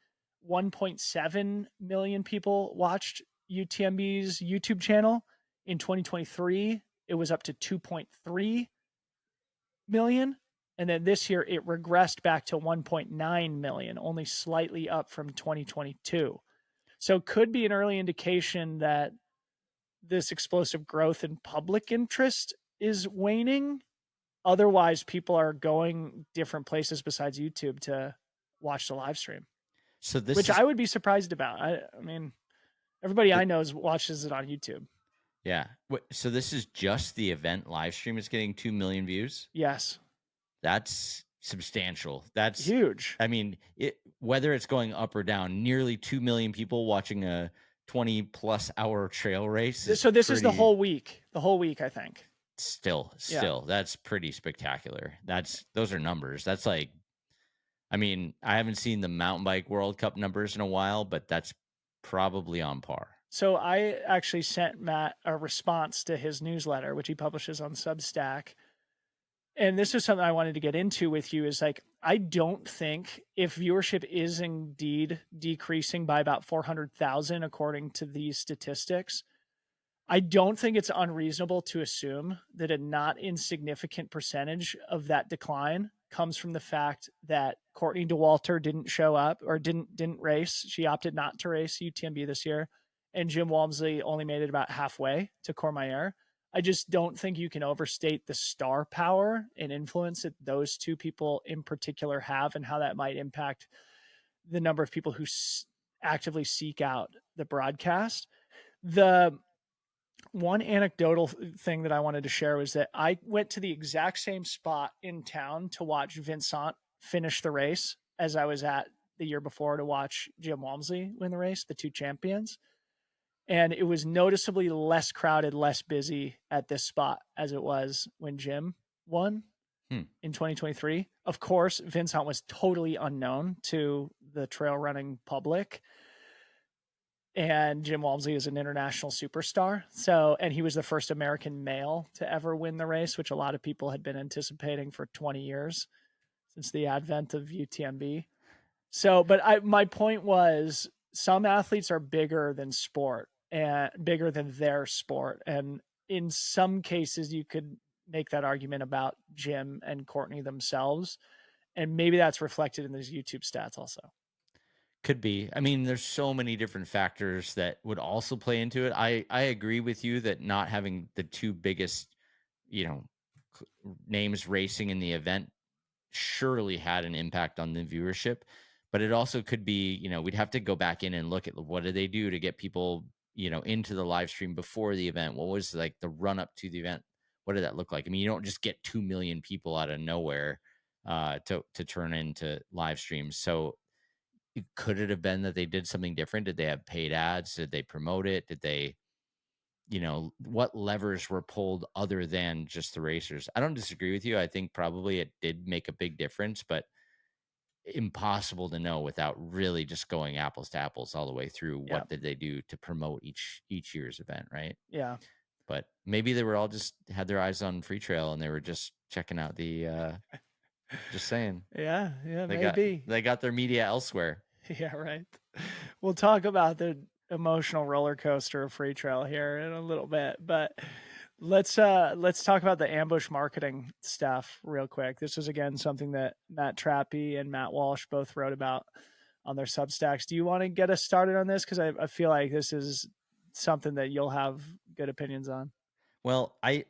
1.7 million people watched UTMB's YouTube channel. In 2023, it was up to 2.3 million. And then this year, it regressed back to 1.9 million, only slightly up from 2022. So could be an early indication that this explosive growth in public interest is waning. Otherwise, people are going different places besides YouTube to watch the live stream. So this which is, I would be surprised about. I mean, everybody th- I know watches it on YouTube. Yeah. So this is just the event live stream is getting 2 million views? Yes. That's substantial. That's Huge. I mean, whether it's going up or down, nearly 2 million people watching a 20 plus hour trail race is So this is the pretty whole week. The whole week, I think. Yeah. still that's pretty spectacular. Those are numbers. That's like I mean, I haven't seen the mountain bike World Cup numbers in a while, but that's probably on par. So I actually sent Matt a response to his newsletter, which he publishes on Substack. And this is something I wanted to get into with you is like, I don't think if viewership is indeed decreasing by about 400,000, according to these statistics, I don't think it's unreasonable to assume that a not insignificant percentage of that decline comes from the fact that Courtney Dauwalter didn't show up or didn't race. She opted not to race UTMB this year, and Jim Walmsley only made it about halfway to Courmayeur. I just don't think you can overstate the star power and influence that those two people in particular have, and how that might impact the number of people who actively seek out the broadcast. The one anecdotal thing that I wanted to share was that I went to the exact same spot in town to watch Vincent finish the race as I was at the year before to watch Jim Walmsley win the race, the two champions. And it was noticeably less crowded, less busy at this spot as it was when Jim won in 2023. Of course, Vincent was totally unknown to the trail running public, and Jim Walmsley is an international superstar. So, and he was the first American male to ever win the race, which a lot of people had been anticipating for 20 years since the advent of UTMB. So, but my point was, some athletes are bigger than sport and bigger than their sport. And in some cases, you could make that argument about Jim and Courtney themselves. And maybe that's reflected in these YouTube stats also. Could be. I mean, there's so many different factors that would also play into it. I agree with you that not having the two biggest, you know, names racing in the event surely had an impact on the viewership, but it also could be, we'd have to go back in and look at what did they do to get people, into the live stream before the event? What was like the run up to the event? What did that look like? I mean, you don't just get 2 million people out of nowhere to turn into live streams. So could it have been that they did something different? Did they have paid ads? Did they promote it? Did they, what levers were pulled other than just the racers? I don't disagree with you. I think probably it did make a big difference, but impossible to know without really just going apples to apples all the way through. Yeah. What did they do to promote each year's event, right? Yeah. But maybe they were all just had their eyes on free trail and they were just checking out the just saying. Yeah, maybe. They got their media elsewhere. Yeah, right. We'll talk about the emotional roller coaster of free trail here in a little bit, but let's talk about the ambush marketing stuff real quick. This is again something that Matt Trappy and Matt Walsh both wrote about on their Substacks. Do you want to get us started on this? Because I feel like this is something that you'll have good opinions on. Well, I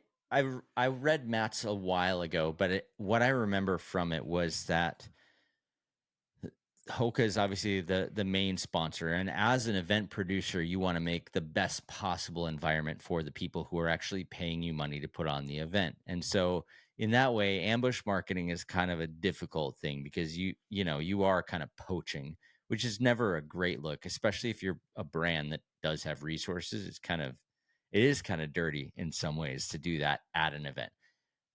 read Matt's a while ago, but what I remember from it was that Hoka is obviously the main sponsor, and as an event producer, you want to make the best possible environment for the people who are actually paying you money to put on the event. And so, in that way, ambush marketing is kind of a difficult thing because you are kind of poaching, which is never a great look, especially if you're a brand that does have resources. It is kind of dirty in some ways to do that at an event.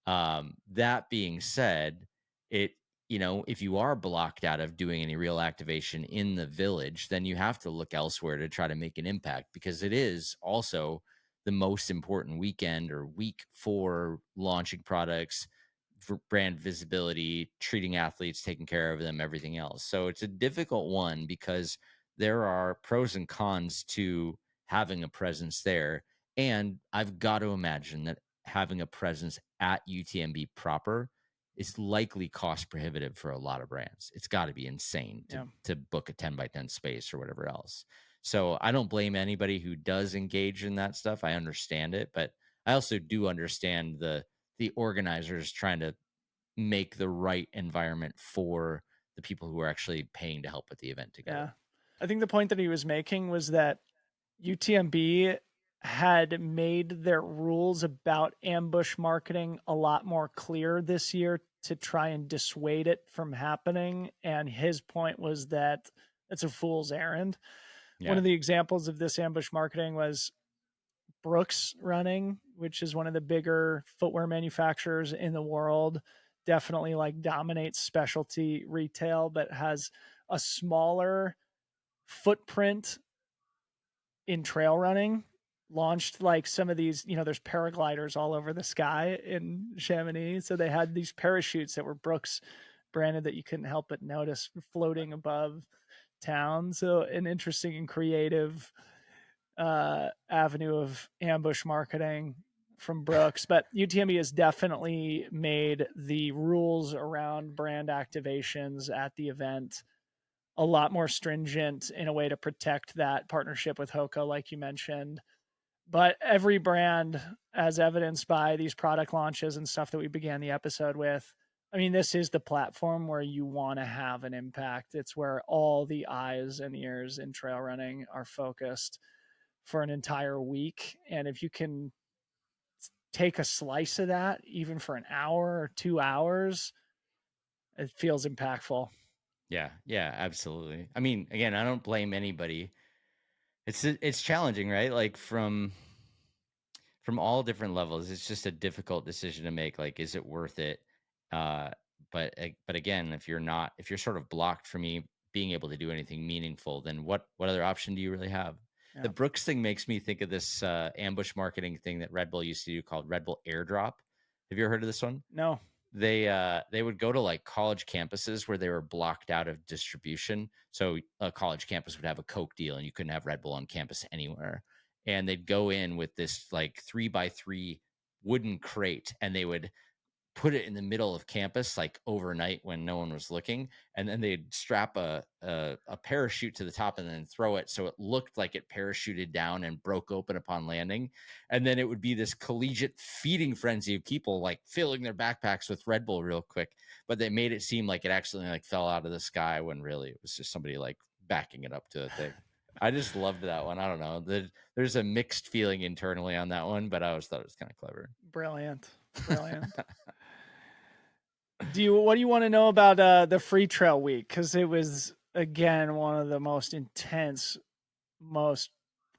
That being said, if you are blocked out of doing any real activation in the village, then you have to look elsewhere to try to make an impact, because it is also the most important weekend or week for launching products, for brand visibility, treating athletes, taking care of them, everything else. So it's a difficult one because there are pros and cons to having a presence there. And I've got to imagine that having a presence at UTMB proper is likely cost prohibitive for a lot of brands. It's got to be insane to book a 10 by 10 space or whatever else. So I don't blame anybody who does engage in that stuff. I understand it, but I also do understand the organizers trying to make the right environment for the people who are actually paying to help put the event together. Yeah. I think the point that he was making was that UTMB had made their rules about ambush marketing a lot more clear this year to try and dissuade it from happening. And his point was that it's a fool's errand. One Yeah. of the examples of this ambush marketing was Brooks Running, which is one of the bigger footwear manufacturers in the world, definitely like dominates specialty retail, but has a smaller footprint in trail running. Launched like some of these, there's paragliders all over the sky in Chamonix. So they had these parachutes that were Brooks branded that you couldn't help but notice floating above town. So an interesting and creative avenue of ambush marketing from Brooks. But UTMB has definitely made the rules around brand activations at the event a lot more stringent in a way to protect that partnership with Hoka, like you mentioned. But every brand, as evidenced by these product launches and stuff that we began the episode with, I mean, this is the platform where you want to have an impact. It's where all the eyes and ears in trail running are focused for an entire week. And if you can take a slice of that, even for an hour or 2 hours, it feels impactful. Yeah. Yeah. Absolutely. I mean, again, I don't blame anybody. It's challenging, right? Like from all different levels, it's just a difficult decision to make. Like, is it worth it? Uh, but again, if you're sort of blocked from me being able to do anything meaningful, then what other option do you really have? The Yeah. Brooks thing makes me think of this ambush marketing thing that Red Bull used to do called Red Bull Airdrop. Have you ever heard of this one? No. They would go to like college campuses where they were blocked out of distribution. So a college campus would have a Coke deal and you couldn't have Red Bull on campus anywhere. And they'd go in with this like 3x3 wooden crate and they would put it in the middle of campus like overnight when no one was looking, and then they'd strap a parachute to the top and then throw it so it looked like it parachuted down and broke open upon landing. And then it would be this collegiate feeding frenzy of people like filling their backpacks with Red Bull real quick, but they made it seem like it actually like fell out of the sky when really it was just somebody like backing it up to the thing. I just loved that one. I don't know. There's a mixed feeling internally on that one, but I always thought it was kind of clever. Brilliant. What do you want to know about the free trail week? Because it was again one of the most intense, most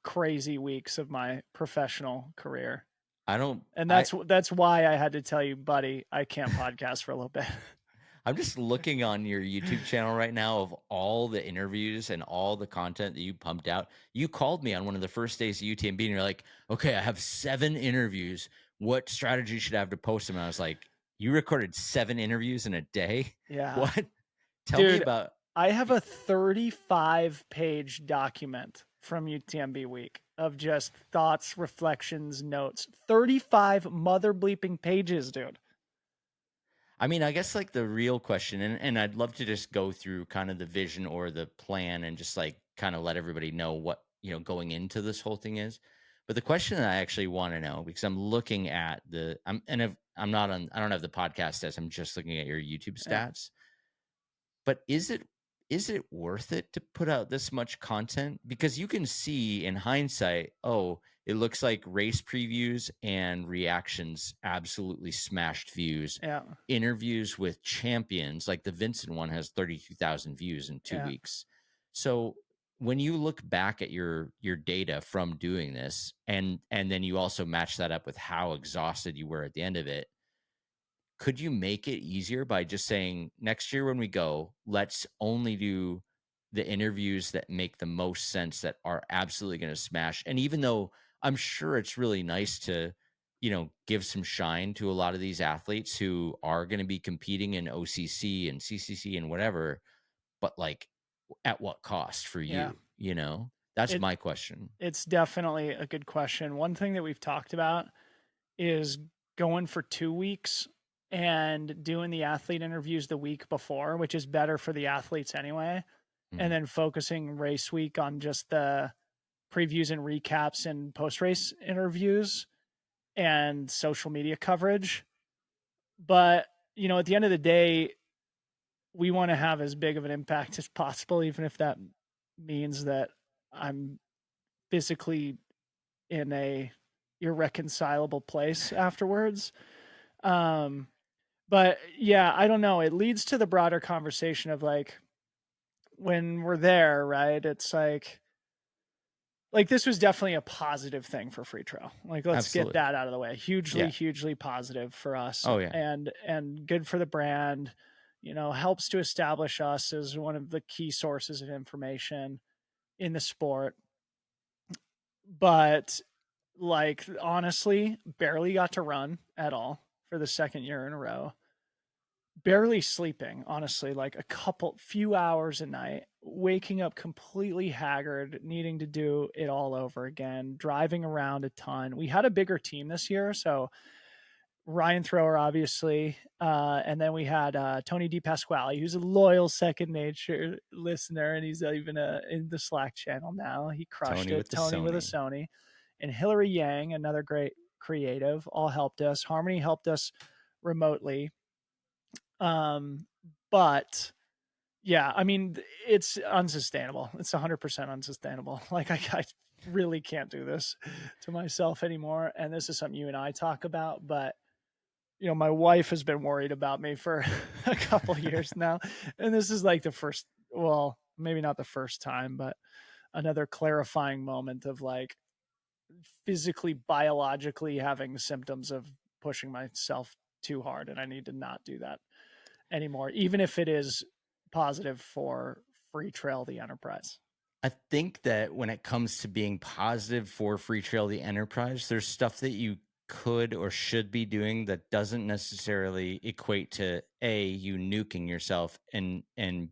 crazy weeks of my professional career. I don't. And I that's why I had to tell you, buddy, I can't podcast for a little bit. I'm just looking on your YouTube channel right now of all the interviews and all the content that you pumped out. You called me on one of the first days of UTMB and you're like, okay, I have 7 interviews. What strategy should I have to post them? And I was like, you recorded 7 interviews in a day? Yeah. What? Tell me Dude, about. I have a 35-page document from UTMB week of just thoughts, reflections, notes. 35 mother bleeping pages, dude. I mean, I guess like the real question, and I'd love to just go through kind of the vision or the plan and just like kind of let everybody know what, going into this whole thing is. But the question that I actually want to know, because I'm looking at I'm not on, I don't have the podcast as I'm just looking at your YouTube Yeah. stats, but is it worth it to put out this much content? Because you can see in hindsight, oh, it looks like race previews and reactions absolutely smashed views. Yeah. Interviews with champions, like the Vincent one has 32,000 views in 2 weeks. So when you look back at your data from doing this and then you also match that up with how exhausted you were at the end of it, could you make it easier by just saying next year when we go, let's only do the interviews that make the most sense, that are absolutely going to smash? And even though I'm sure it's really nice to, give some shine to a lot of these athletes who are going to be competing in OCC and CCC and whatever, but like at what cost for Yeah. you? That's my question. It's definitely a good question. One thing that we've talked about is going for 2 weeks and doing the athlete interviews the week before, which is better for the athletes anyway. And then focusing race week on just the previews and recaps and post race interviews and social media coverage. But, at the end of the day, we want to have as big of an impact as possible, even if that means that I'm physically in a irreconcilable place afterwards. But yeah, I don't know. It leads to the broader conversation of like when we're there, right? It's like this was definitely a positive thing for free trail. Like let's get Absolutely. that out of the way. Hugely, Yeah. hugely positive for us Oh yeah. and good for the brand. Helps to establish us as one of the key sources of information in the sport. But like honestly, barely got to run at all for the second year in a row. Barely sleeping, honestly, like a few hours a night, waking up completely haggard, needing to do it all over again, driving around a ton. We had a bigger team this year, so Ryan Thrower, obviously, and then we had Tony DePasquale, who's a loyal Second Nature listener, and he's even in the Slack channel now. He crushed Tony it. with the Tony with a Sony. Sony, and Hillary Yang, another great creative, all helped us. Harmony helped us remotely. Um, but yeah, I mean, it's unsustainable. It's 100% unsustainable. Like I really can't do this to myself anymore. And this is something you and I talk about, but my wife has been worried about me for a couple years now. And this is like the first, well, maybe not the first time, but another clarifying moment of like physically, biologically having symptoms of pushing myself too hard. And I need to not do that anymore, even if it is positive for Free Trail the Enterprise. I think that when it comes to being positive for Free Trail the Enterprise, there's stuff that you could or should be doing that doesn't necessarily equate to A, you nuking yourself, and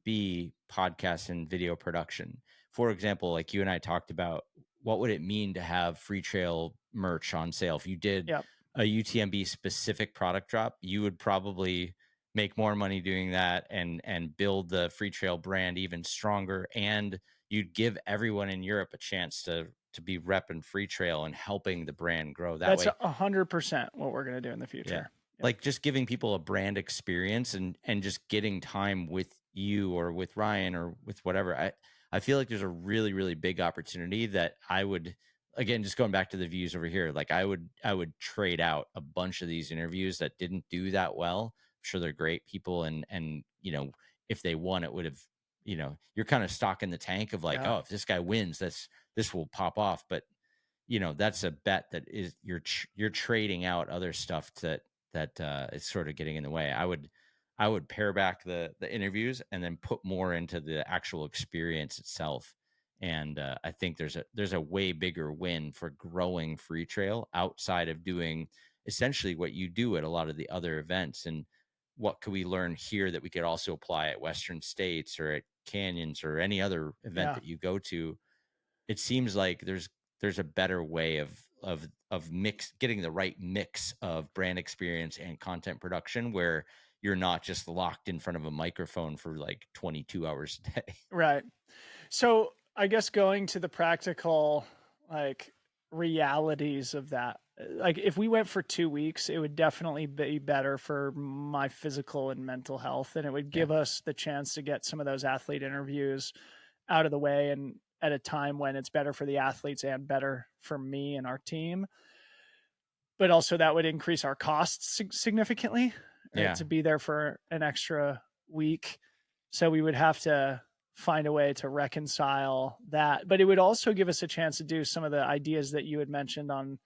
B, podcast and video production. For example, like you and I talked about, what would it mean to have Free Trail merch on sale? If you did Yep. a UTMB specific product drop, you would probably make more money doing that and build the Free Trail brand even stronger, and you'd give everyone in Europe a chance to be repping Free Trail and helping the brand grow that That's way. 100% what we're going to do in the Yeah. future. Yep. Like just giving people a brand experience and just getting time with you or with Ryan or with whatever. I feel like there's a really, really big opportunity that I would, again, just going back to the views over here, like I would trade out a bunch of these interviews that didn't do that well. I'm sure they're great people, and if they won, it would have, you're kind of stock in the tank of like, Yeah. oh, if this guy wins, this will pop off. But that's a bet that is you're trading out other stuff that is sort of getting in the way. I would pare back the interviews and then put more into the actual experience itself. And I think there's a way bigger win for growing Free Trail outside of doing essentially what you do at a lot of the other events. And what could we learn here that we could also apply at Western States or at Canyons or any other event Yeah. that you go to? It seems like there's a better way of getting the right mix of brand experience and content production where you're not just locked in front of a microphone for like 22 hours a day. Right. So I guess going to the practical, like realities of that, like if we went for 2 weeks, it would definitely be better for my physical and mental health. And it would Yeah. give us the chance to get some of those athlete interviews out of the way and at a time when it's better for the athletes and better for me and our team. But also that would increase our costs significantly, right? Yeah. To be there for an extra week. So we would have to find a way to reconcile that. But it would also give us a chance to do some of the ideas that you had mentioned on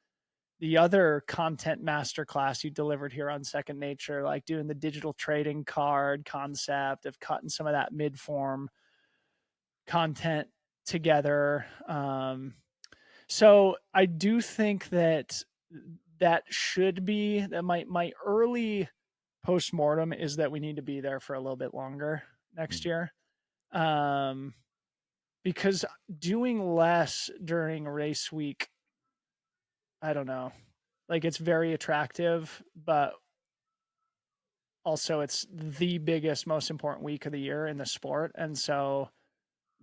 the other content masterclass you delivered here on Second Nature, like doing the digital trading card concept of cutting some of that mid form content together. So I do think that should be that my early postmortem is that we need to be there for a little bit longer next Mm. year. Um, because doing less during race week, I don't know. Like it's very attractive, but also it's the biggest, most important week of the year in the sport. And so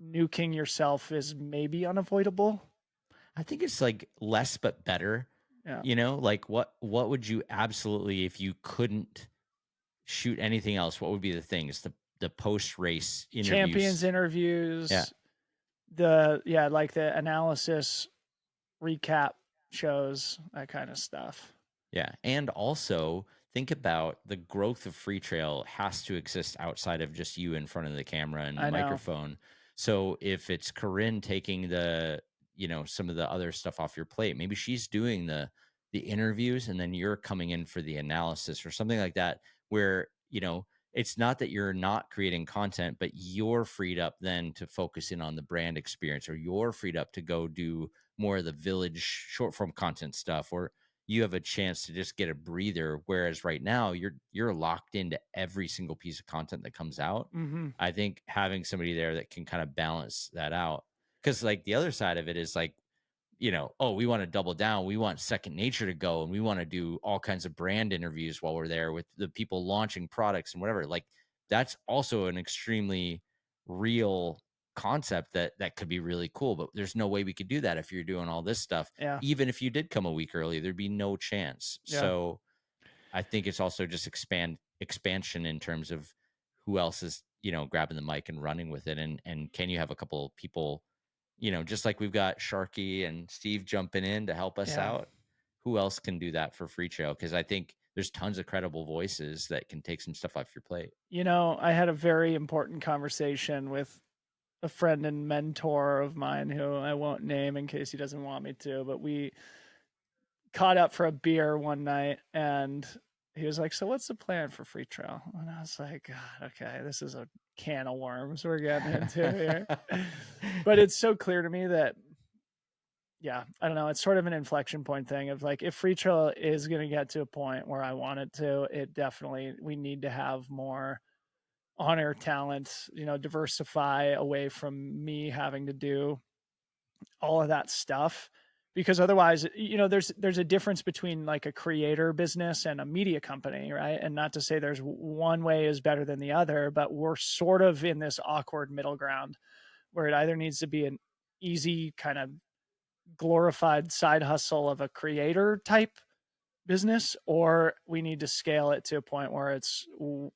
nuking yourself is maybe unavoidable. I think it's like less but better. Yeah. Like what would you absolutely, if you couldn't shoot anything else, what would be the things? The post race Champions interviews. Yeah. interviews, like the analysis recap shows, that kind of stuff. Yeah. And also think about the growth of free trail has to exist outside of just you in front of the camera and the I know. microphone. So if it's Corinne taking the, some of the other stuff off your plate, maybe she's doing the interviews and then you're coming in for the analysis or something like that, where, it's not that you're not creating content, but you're freed up then to focus in on the brand experience, or you're freed up to go do more of the village short form content stuff, or you have a chance to just get a breather. Whereas right now you're locked into every single piece of content that comes out. Mm-hmm. I think having somebody there that can kind of balance that out, because like the other side of it is like, oh, we want to double down. We want Second Nature to go, and we want to do all kinds of brand interviews while we're there with the people launching products and whatever. Like that's also an extremely real concept that could be really cool. But there's no way we could do that if you're doing all this stuff. Yeah. Even if you did come a week early, there'd be no chance. Yeah. So I think it's also just expansion in terms of who else is, grabbing the mic and running with it. And can you have a couple people, just like we've got Sharky and Steve jumping in to help us Yeah. out. Who else can do that for free trail? Because I think there's tons of credible voices that can take some stuff off your plate. I had a very important conversation with a friend and mentor of mine who I won't name in case he doesn't want me to, but we caught up for a beer one night and he was like, "So what's the plan for free trail?" And I was like, "God, okay, this is a can of worms we're getting into here." But it's so clear to me that, yeah, I don't know, it's sort of an inflection point thing of like, if free trail is going to get to a point where I want it to, it definitely, we need to have more on-air talent, diversify away from me having to do all of that stuff, because otherwise, there's a difference between like a creator business and a media company, right? And not to say there's one way is better than the other, but we're sort of in this awkward middle ground where it either needs to be an easy kind of glorified side hustle of a creator type business, or we need to scale it to a point where it's,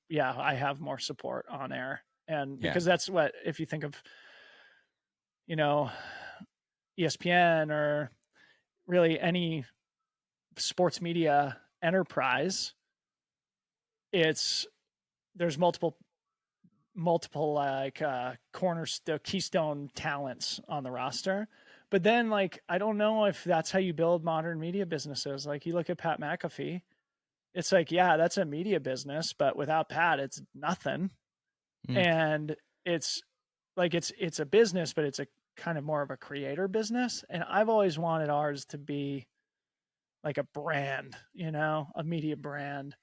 yeah, I have more support on air. And Yeah. because that's what, if you think of, ESPN or really any sports media enterprise, there's multiple like the keystone talents on the roster. But then like, I don't know if that's how you build modern media businesses. Like you look at Pat McAfee, it's like, yeah, that's a media business, but without Pat, it's nothing. And it's like, it's a business, but it's a kind of more of a creator business. And I've always wanted ours to be like a brand, a media brand.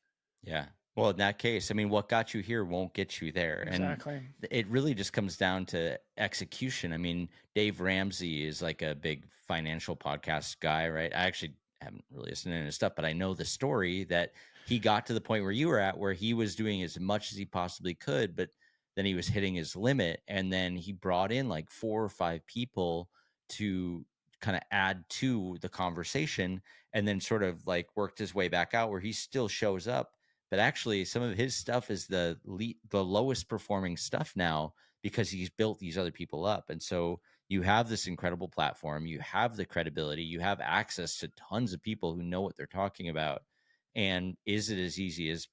Yeah. Well, in that case, I mean, what got you here won't get you there. Exactly. And it really just comes down to execution. I mean, Dave Ramsey is like a big financial podcast guy, right? I actually haven't really listened to his stuff, but I know the story that he got to the point where you were at, where he was doing as much as he possibly could, but then he was hitting his limit. And then he brought in like 4 or 5 people to kind of add to the conversation, and then sort of like worked his way back out where he still shows up. But actually some of his stuff is the lowest performing stuff now, because he's built these other people up. And so you have this incredible platform, you have the credibility, you have access to tons of people who know what they're talking about. And is it as easy as,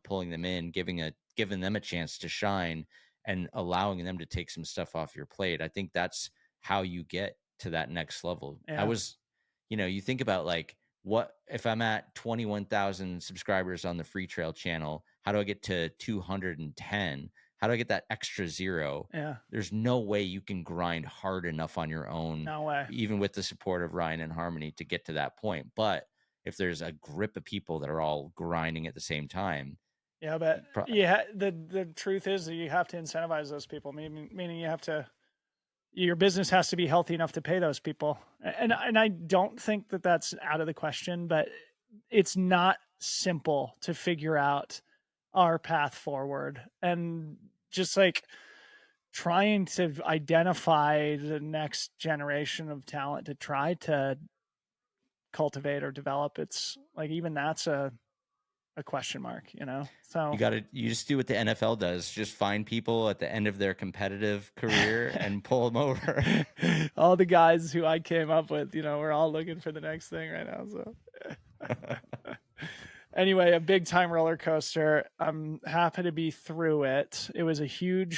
pulling them in, giving them a chance to shine, and allowing them to take some stuff off your plate? I think that's how you get to that next level. Yeah. You think about like, what if I'm at 21,000 subscribers on the free trail channel? How do I get to 210? How do I get that extra 0? Yeah. There's no way you can grind hard enough on your own, No way. even with the support of Ryan and Harmony, to get to that point. But if there's a grip of people that are all grinding at the same time. Yeah, but the truth is that you have to incentivize those people, meaning you have to, your business has to be healthy enough to pay those people. And I don't think that that's out of the question, but it's not simple to figure out our path forward. And just like trying to identify the next generation of talent to try to cultivate or develop, it's like, even that's a question mark, So You just do what the NFL does. Just find people at the end of their competitive career and pull them over. all the guys who I came up with, we're all looking for the next thing right now. So anyway, a big time roller coaster. I'm happy to be through it. It was a hugely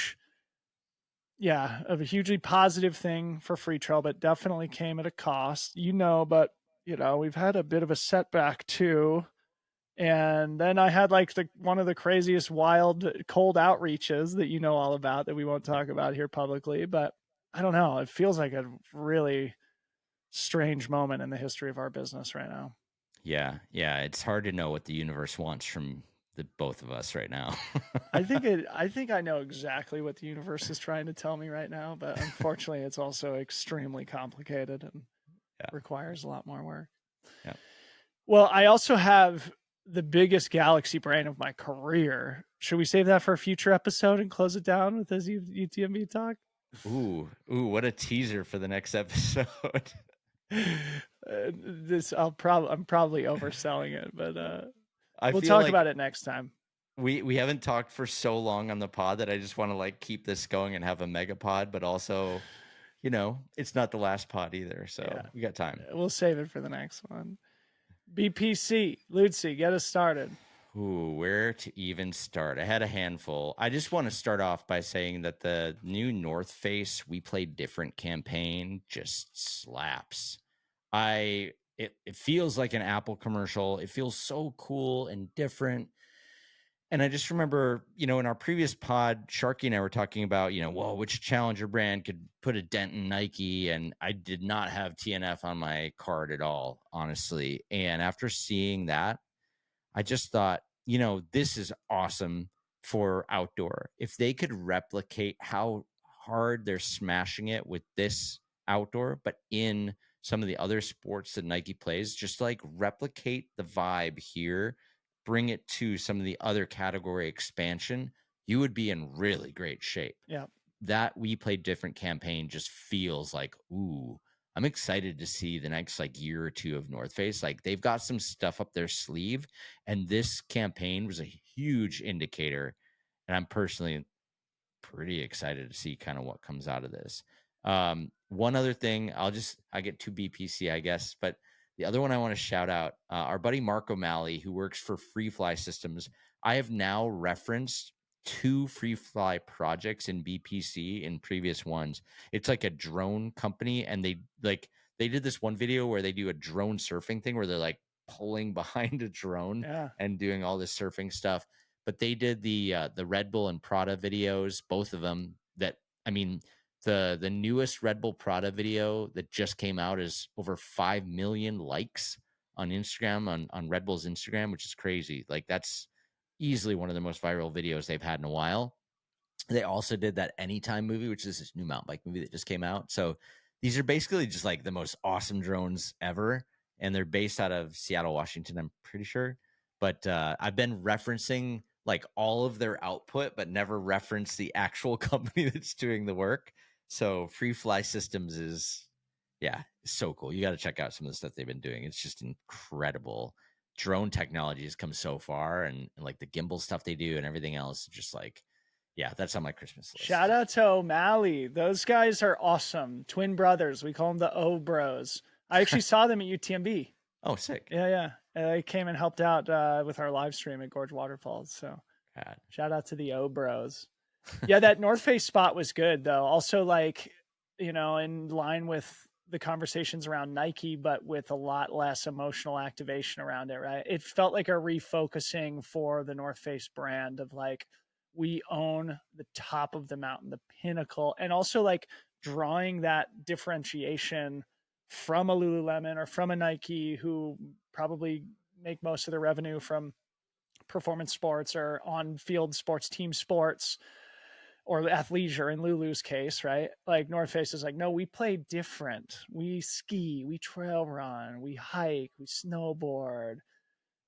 positive thing for Free Trail, but definitely came at a cost, but we've had a bit of a setback too. And then I had like one of the craziest wild cold outreaches that all about that we won't talk about here publicly, but I don't know. It feels like a really strange moment in the history of our business right now. Yeah. It's hard to know what the universe wants from the both of us right now. I think I know exactly what the universe is trying to tell me right now, but unfortunately it's also extremely complicated and requires a lot more work. Yeah. Well, I also have the biggest galaxy brain of my career. Should we save that for a future episode and close it down with this UTMB talk? Ooh, what a teaser for the next episode. I'm probably overselling it, but we'll feel talk like about it next time. we haven't talked for so long on the pod that I just want to like keep this going and have a mega pod, but also, it's not the last pod either, so we got time. We'll save it for the next one. BPC, Lucy, get us started. Ooh, where to even start? I had a handful. I just want to start off by saying that the new North Face We Play Different campaign just slaps. It feels like an Apple commercial. It feels so cool and different. And I just remember, in our previous pod, Sharky and I were talking about, which challenger brand could put a dent in Nike. And I did not have TNF on my card at all, honestly. And after seeing that, I just thought, this is awesome for outdoor. If they could replicate how hard they're smashing it with this outdoor, but in some of the other sports that Nike plays, just like replicate the vibe here, bring it to some of the other category expansion, you would be in really great shape. Yeah. That We Play Different campaign just feels like, ooh, I'm excited to see the next like year or two of North Face. Like they've got some stuff up their sleeve, and this campaign was a huge indicator. And I'm personally pretty excited to see kind of what comes out of this. One other thing, I get to BPC, I guess, but the other one I want to shout out, our buddy Mark O'Malley, who works for Free Fly Systems. I have now referenced 2 Free Fly projects in BPC in previous ones. It's like a drone company, and they did this one video where they do a drone surfing thing where they're like pulling behind a drone and doing all this surfing stuff. But they did the Red Bull and Prada videos, both of them. The newest Red Bull Prada video that just came out is over 5 million likes on Instagram, on Red Bull's Instagram, which is crazy. Like that's easily one of the most viral videos they've had in a while. They also did that Anytime movie, which is this new mountain bike movie that just came out. So these are basically just like the most awesome drones ever. And they're based out of Seattle, Washington, I'm pretty sure. But I've been referencing like all of their output, but never referenced the actual company that's doing the work. So Free Fly Systems is so cool. You got to check out some of the stuff they've been doing. It's just incredible. Drone technology has come so far, and like the gimbal stuff they do and everything else, just like, that's on my Christmas list. Shout out to O'Malley. Those guys are awesome. Twin brothers. We call them the O Bros. I actually saw them at UTMB. Oh, sick. Yeah. They came and helped out with our live stream at Gorge Waterfalls. So shout out to the O Bros. Yeah, that North Face spot was good, though. Also, like, in line with the conversations around Nike, but with a lot less emotional activation around it, right? It felt like a refocusing for the North Face brand of like, we own the top of the mountain, the pinnacle, and also like drawing that differentiation from a Lululemon or from a Nike, who probably make most of their revenue from performance sports or on field sports, team sports, or athleisure in Lulu's case, right? Like North Face is like, no, we play different. We ski, we trail run, we hike, we snowboard.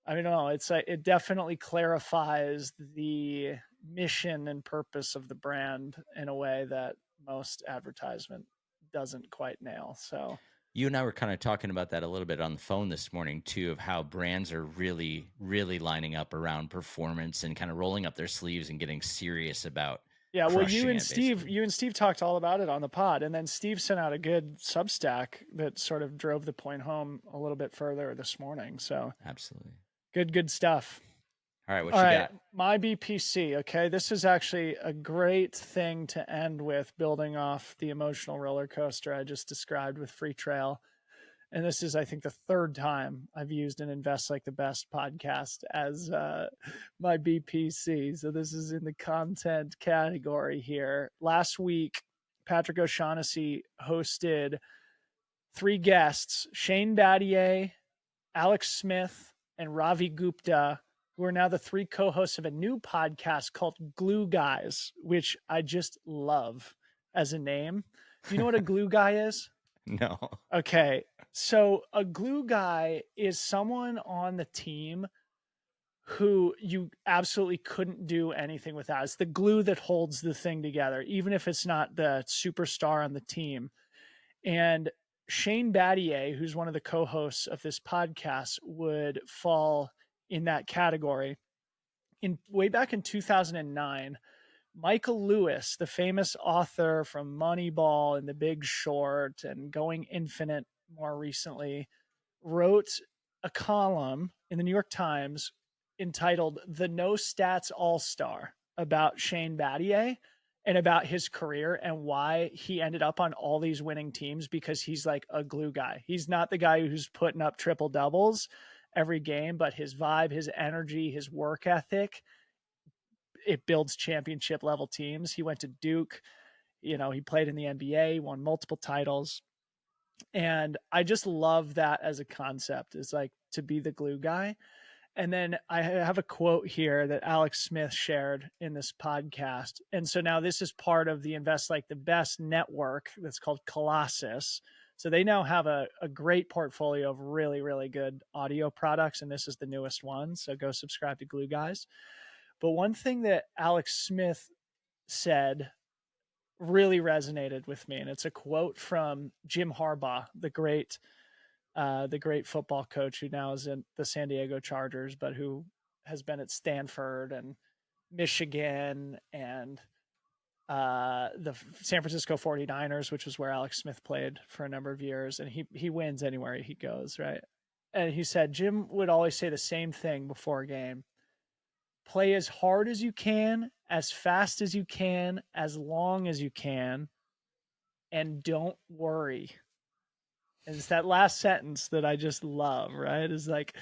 I don't know. It's like, it definitely clarifies the mission and purpose of the brand in a way that most advertisement doesn't quite nail. So You and I were kind of talking about that a little bit on the phone this morning too, of how brands are really, really lining up around performance and kind of rolling up their sleeves and getting serious about Yeah, well, crushing it, basically. You and Steve talked all about it on the pod, and then Steve sent out a good Substack that sort of drove the point home a little bit further this morning. So Absolutely. good stuff. All right, what All you right, got? my BPC. Okay, this is actually a great thing to end with, building off the emotional roller coaster I just described with Free Trail. And this is, I think, the third time I've used an Invest Like the Best podcast as my BPC. So this is in the content category here. Last week, Patrick O'Shaughnessy hosted 3 guests: Shane Battier, Alex Smith, and Ravi Gupta, who are now the 3 co-hosts of a new podcast called Glue Guys, which I just love as a name. Do you know what a glue guy is? No. Okay. So a glue guy is someone on the team who you absolutely couldn't do anything without. It's the glue that holds the thing together, even if it's not the superstar on the team. And Shane Battier, who's one of the co-hosts of this podcast, would fall in that category. Way back in 2009, Michael Lewis, the famous author from Moneyball and The Big Short and Going Infinite more recently, wrote a column in the New York Times entitled The No Stats All-Star about Shane Battier and about his career and why he ended up on all these winning teams, because he's like a glue guy. He's not the guy who's putting up triple doubles every game, but his vibe, his energy, his work ethic, it builds championship level teams. He went to Duke, he played in the NBA, won multiple titles. And I just love that as a concept, is like to be the glue guy. And then I have a quote here that Alex Smith shared in this podcast. And so now this is part of the Invest Like the Best network that's called Colossus. So they now have a great portfolio of really, really good audio products. And this is the newest one. So go subscribe to Glue Guys. But one thing that Alex Smith said really resonated with me, and it's a quote from Jim Harbaugh, the great football coach who now is in the San Diego Chargers, but who has been at Stanford and Michigan and the San Francisco 49ers, which was where Alex Smith played for a number of years. And he wins anywhere he goes, right? And he said, Jim would always say the same thing before a game: play as hard as you can, as fast as you can, as long as you can, and don't worry. And it's that last sentence that I just love, right? It's like,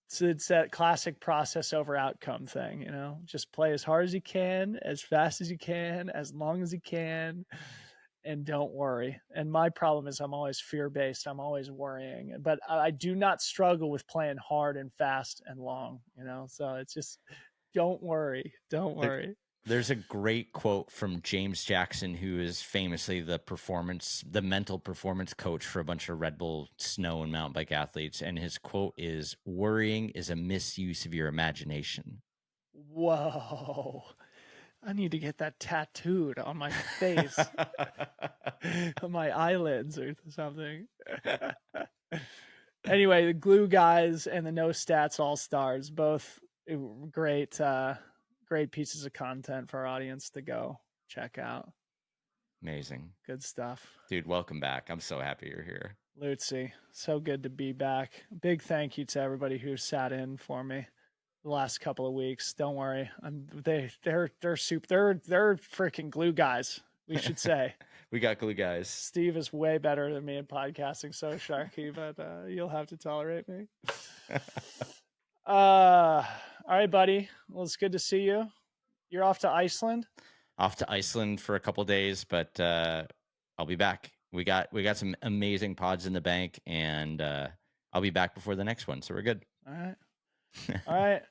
so it's that classic process over outcome thing, just play as hard as you can, as fast as you can, as long as you can, and don't worry. And my problem is I'm always fear-based. I'm always worrying, but I do not struggle with playing hard and fast and long, so it's just, don't worry. Don't worry. There's a great quote from James Jackson, who is famously the mental performance coach for a bunch of Red Bull snow and mountain bike athletes. And his quote is, "Worrying is a misuse of your imagination." Whoa. I need to get that tattooed on my face, on my eyelids or something. Anyway, the Glue Guys and the No Stats All-Stars, both great pieces of content for our audience to go check out. Amazing. Good stuff. Dude, welcome back. I'm so happy you're here. Lutzy, so good to be back. Big thank you to everybody who sat in for me the last couple of weeks. Don't worry. They're freaking glue guys, we should say. We got glue guys. Steve is way better than me at podcasting, so Sharky, but you'll have to tolerate me. All right, buddy. Well, it's good to see you. You're off to Iceland? Off to Iceland for a couple of days, but I'll be back. We got some amazing pods in the bank, and I'll be back before the next one, so we're good. All right. All right.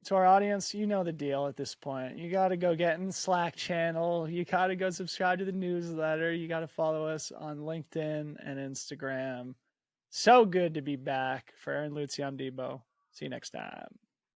To our audience, you know the deal at this point. You got to go get in the Slack channel. You got to go subscribe to the newsletter. You got to follow us on LinkedIn and Instagram. So good to be back. For Aaron Lutzy, I'm Debo. See you next time.